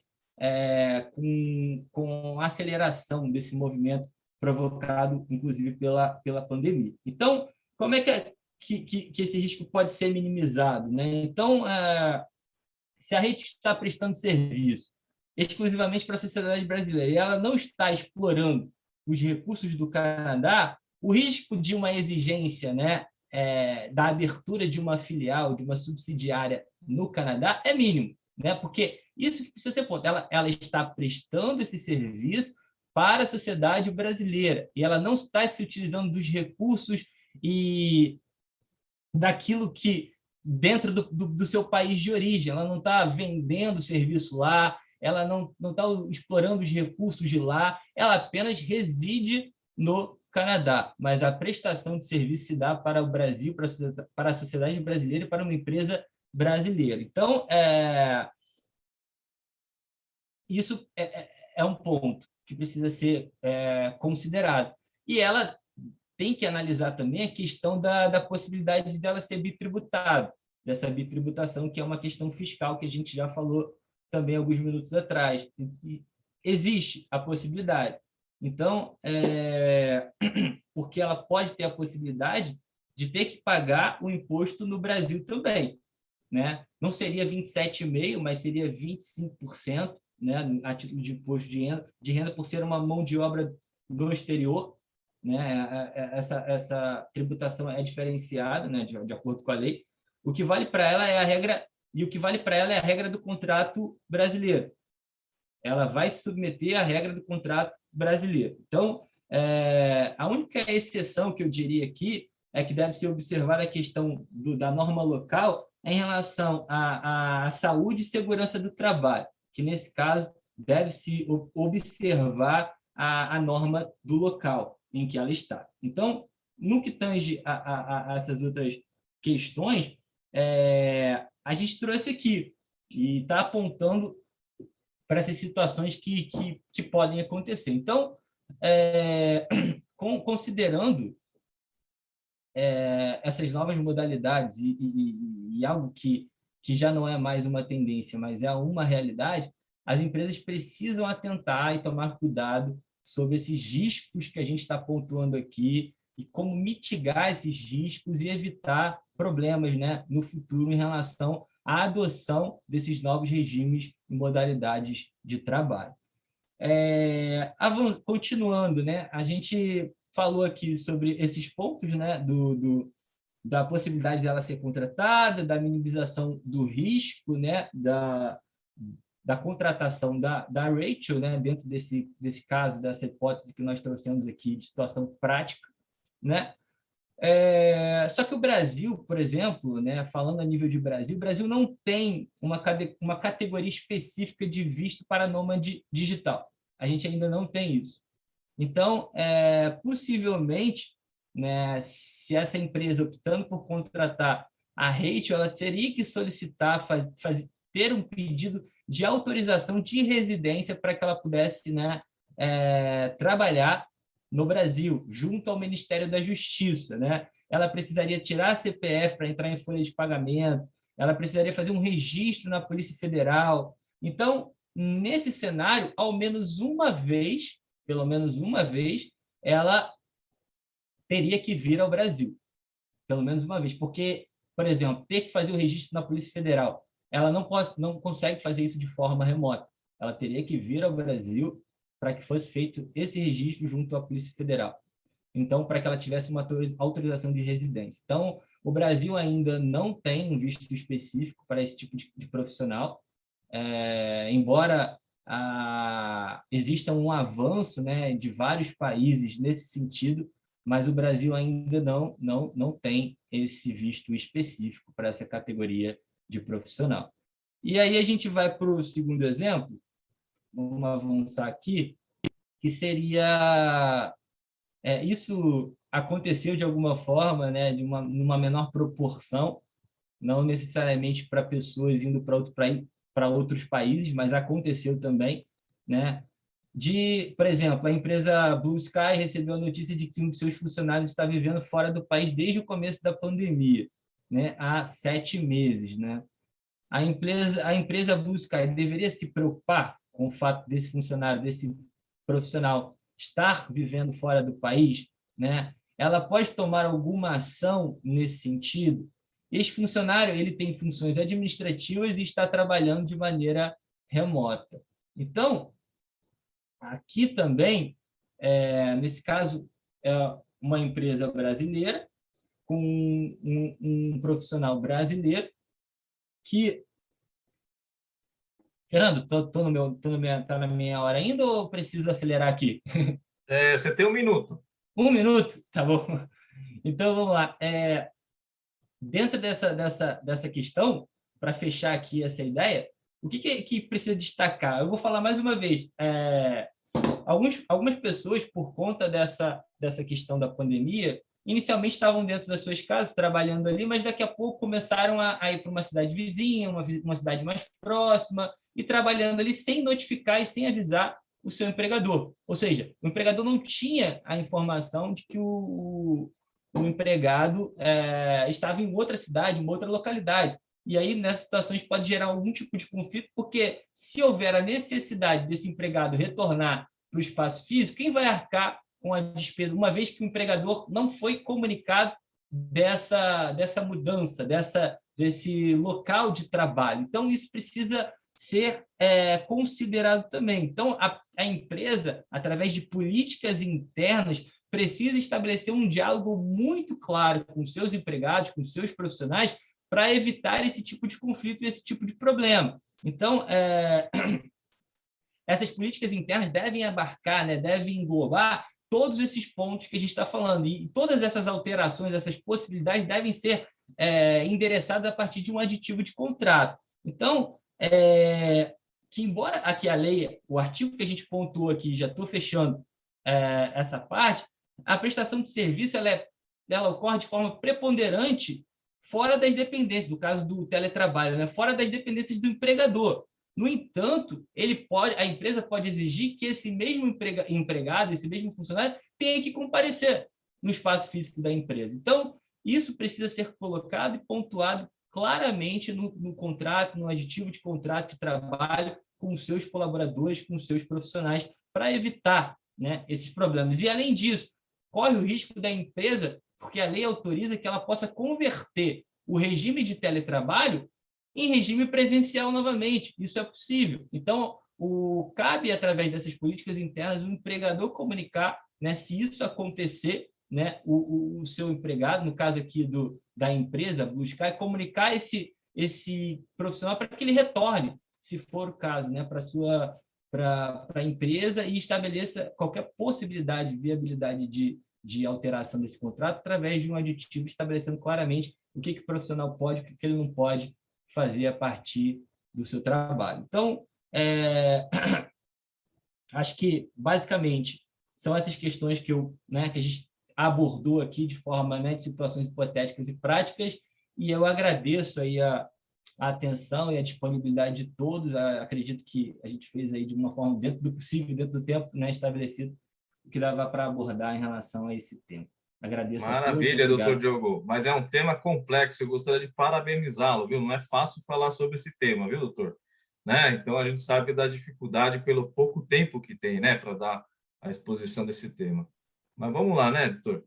com a aceleração desse movimento provocado, inclusive, pela pandemia. Então, como é que que esse risco pode ser minimizado, né? Então, se a rede está prestando serviço exclusivamente para a sociedade brasileira e ela não está explorando os recursos do Canadá, o risco de uma exigência, né, da abertura de uma filial, de uma subsidiária no Canadá é mínimo, né? Porque isso que precisa ser ponto. Ela está prestando esse serviço para a sociedade brasileira e ela não está se utilizando dos recursos e daquilo que dentro do seu país de origem, ela não está vendendo serviço lá, ela não está explorando os recursos de lá, ela apenas reside no Canadá, mas a prestação de serviço se dá para o Brasil, para a sociedade brasileira e para uma empresa brasileira. Então, isso é um ponto que precisa ser considerado. E ela tem que analisar também a questão da possibilidade dela ser bitributada, dessa bitributação, que é uma questão fiscal que a gente já falou também alguns minutos atrás. E existe a possibilidade. Então, porque ela pode ter a possibilidade de ter que pagar o imposto no Brasil também, né? Não seria 27,5%, mas seria 25%, né, a título de imposto de renda por ser uma mão de obra do exterior, né? Essa tributação é diferenciada, né, de acordo com a lei. O que vale para ela é a regra, e o que vale para ela é a regra do contrato brasileiro. Ela vai se submeter à regra do contrato brasileiro. Então, a única exceção que eu diria aqui é que deve ser observada a questão da norma local em relação à saúde e segurança do trabalho, que, nesse caso, deve-se observar a norma do local em que ela está. Então, no que tange a essas outras questões, a gente trouxe aqui e está apontando para essas situações que podem acontecer. Então, considerando essas novas modalidades e algo que já não é mais uma tendência, mas é uma realidade, as empresas precisam atentar e tomar cuidado sobre esses riscos que a gente está pontuando aqui e como mitigar esses riscos e evitar problemas, né, no futuro em relação à adoção desses novos regimes e modalidades de trabalho. Continuando, né, a gente falou aqui sobre esses pontos, né, da possibilidade dela ser contratada, da minimização do risco, né, da contratação da Rachel, né, dentro desse caso, dessa hipótese que nós trouxemos aqui de situação prática, né? Só que o Brasil, por exemplo, né, falando a nível de Brasil, o Brasil não tem uma categoria específica de visto para nômade digital. A gente ainda não tem isso. Então, possivelmente, né, se essa empresa optando por contratar a Rachel, ela teria que solicitar, ter um pedido de autorização de residência para que ela pudesse, né, trabalhar no Brasil, junto ao Ministério da Justiça, né? Ela precisaria tirar a CPF para entrar em folha de pagamento, ela precisaria fazer um registro na Polícia Federal. Então, nesse cenário, ao menos uma vez, pelo menos uma vez, ela teria que vir ao Brasil, pelo menos uma vez, porque, por exemplo, ter que fazer o registro na Polícia Federal, ela não consegue fazer isso de forma remota. Ela teria que vir ao Brasil para que fosse feito esse registro junto à Polícia Federal. Então, para que ela tivesse uma autorização de residência. Então, o Brasil ainda não tem um visto específico para esse tipo de profissional, embora exista um avanço, né, de vários países nesse sentido, mas o Brasil ainda não tem esse visto específico para essa categoria de profissional. E aí a gente vai para o segundo exemplo, vamos avançar aqui, que seria... isso aconteceu de alguma forma, né, numa menor proporção, não necessariamente para pessoas indo para outros países, mas aconteceu também, né? Por exemplo, a empresa Blue Sky recebeu a notícia de que um de seus funcionários está vivendo fora do país desde o começo da pandemia, né, há 7 meses, né? A empresa Blue Sky deveria se preocupar com o fato desse funcionário, desse profissional, estar vivendo fora do país, né? ela pode tomar alguma ação nesse sentido? Este funcionário ele tem funções administrativas e está trabalhando de maneira remota. Então, aqui também, nesse caso, é uma empresa brasileira com um profissional brasileiro que... Fernando, tá na minha hora ainda ou preciso acelerar aqui? Você tem 1 minuto. 1 minuto? Tá bom. Então, vamos lá. Dentro dessa questão, para fechar aqui essa ideia, o que precisa destacar? Eu vou falar mais uma vez. Algumas pessoas, por conta dessa questão da pandemia, inicialmente estavam dentro das suas casas, trabalhando ali, mas daqui a pouco começaram a ir para uma cidade vizinha, uma cidade mais próxima, e trabalhando ali sem notificar e sem avisar o seu empregador. Ou seja, o empregador não tinha a informação de que o empregado estava em outra cidade, uma outra localidade. E aí, nessas situações, pode gerar algum tipo de conflito, porque se houver a necessidade desse empregado retornar para o espaço físico, quem vai arcar com a despesa, uma vez que o empregador não foi comunicado dessa mudança, desse local de trabalho? Então, isso precisa ser considerado também. Então, a empresa, através de políticas internas, precisa estabelecer um diálogo muito claro com seus empregados, com seus profissionais, para evitar esse tipo de conflito e esse tipo de problema. Então, essas políticas internas devem abarcar, devem englobar todos esses pontos que a gente está falando. E todas essas alterações, essas possibilidades devem ser endereçadas a partir de um aditivo de contrato. Então, que embora aqui a lei, o artigo que a gente pontuou aqui, já estou fechando essa parte, a prestação de serviço ela ocorre de forma preponderante fora das dependências, do caso do teletrabalho, fora das dependências do empregador. No entanto, a empresa pode exigir que esse mesmo empregado, esse mesmo funcionário, tenha que comparecer no espaço físico da empresa. Então, isso precisa ser colocado e pontuado claramente no contrato, no aditivo de contrato de trabalho com os seus colaboradores, com os seus profissionais, para evitar esses problemas. E, além disso, corre o risco da empresa, porque a lei autoriza que ela possa converter o regime de teletrabalho em regime presencial novamente. Isso é possível. Então, cabe, através dessas políticas internas, o empregador comunicar, se isso acontecer, o seu empregado, no caso aqui da empresa, buscar comunicar esse profissional para que ele retorne, se for o caso, para a empresa, e estabeleça qualquer possibilidade, viabilidade de alteração desse contrato através de um aditivo estabelecendo claramente o que o profissional pode, o que ele não pode fazer a partir do seu trabalho. Então, acho que, basicamente, são essas questões que a gente abordou aqui de forma de situações hipotéticas e práticas, e eu agradeço aí a atenção e a disponibilidade de todos. Acredito que a gente fez aí de uma forma dentro do possível, dentro do tempo estabelecido, o que dava para abordar em relação a esse tema. Agradeço a todos. Maravilha, doutor Diogo. Mas é um tema complexo, eu gostaria de parabenizá-lo, viu? Não é fácil falar sobre esse tema, viu, doutor? Então, a gente sabe da dificuldade pelo pouco tempo que tem, para dar a exposição desse tema. Mas vamos lá, doutor?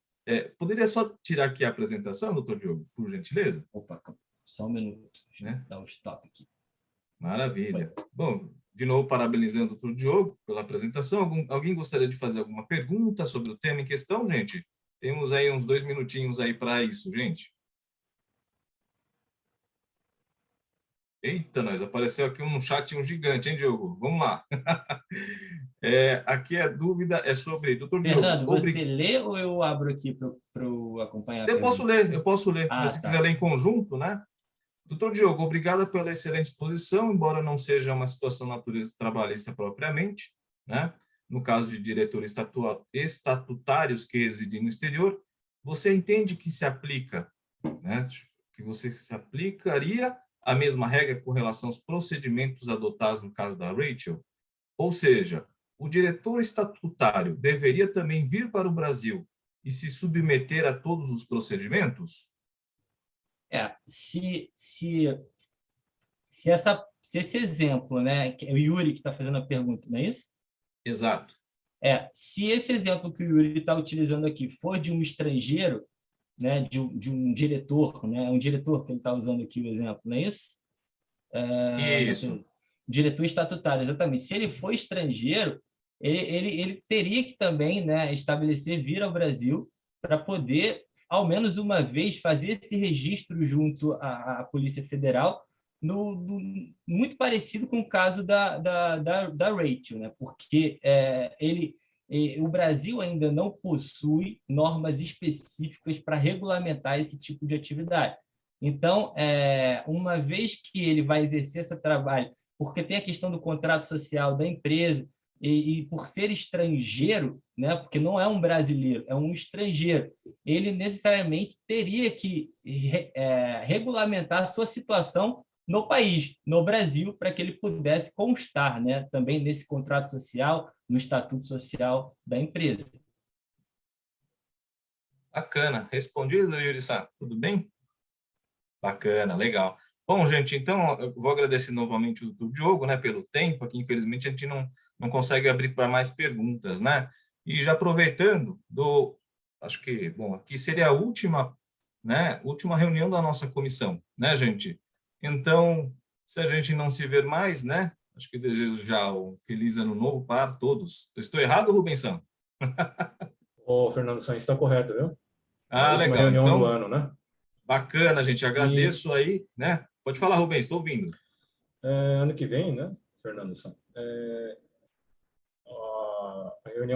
Poderia só tirar aqui a apresentação, doutor Diogo, por gentileza? Opa, só um minuto. Deixa eu dar o stop aqui. Maravilha. Bom, de novo, parabenizando o doutor Diogo pela apresentação. Alguém gostaria de fazer alguma pergunta sobre o tema em questão, gente? Temos aí uns 2 minutinhos aí para isso, gente. Eita, nós, apareceu aqui um chat, um gigante, hein, Diogo? Vamos lá. Aqui a dúvida é sobre... Doutor Fernando, Diogo, você lê ou eu abro aqui para eu acompanhar? Eu posso ler. Se tá. quiser ler em conjunto, Doutor Diogo, obrigado pela excelente exposição, embora não seja uma situação de natureza trabalhista propriamente, no caso de diretores estatutários que residem no exterior, você entende que se aplica, que você se aplicaria a mesma regra com relação aos procedimentos adotados no caso da Rachel? Ou seja, o diretor estatutário deveria também vir para o Brasil e se submeter a todos os procedimentos? Se esse exemplo, que é o Yuri que está fazendo a pergunta, não é isso? Exato. se esse exemplo que o Yuri está utilizando aqui for de um estrangeiro, né, de um diretor, né, um diretor que ele está usando aqui o exemplo, não é isso? Isso. Diretor estatutário, exatamente. Se ele for estrangeiro, ele teria que também, né, estabelecer vir ao Brasil para poder, ao menos uma vez, fazer esse registro junto à Polícia Federal, muito parecido com o caso da Rachel, né? Porque o Brasil ainda não possui normas específicas para regulamentar esse tipo de atividade. Então, uma vez que ele vai exercer esse trabalho, porque tem a questão do contrato social da empresa, e por ser estrangeiro, né, porque não é um brasileiro, é um estrangeiro, ele necessariamente teria que regulamentar a sua situação no país, no Brasil, para que ele pudesse constar, né, também nesse contrato social, no estatuto social da empresa. Bacana. Respondido, Yuri-san? Tudo bem? Bacana, legal. Bom, gente, então eu vou agradecer novamente o Diogo, né, pelo tempo, aqui infelizmente a gente não consegue abrir para mais perguntas, né? E já aproveitando, acho que, bom, aqui seria a última reunião da nossa comissão, né, gente? Então, se a gente não se ver mais, né, acho que desejo já um feliz ano novo para todos. Estou errado, Rubensão? Ô, Fernando Santos, está correto, viu? Ah, A última legal. reunião Então, do ano, né? bacana, gente. Agradeço aí, né? Pode falar, Rubens, estou ouvindo. Ano que vem, né, Fernando Santos? A reunião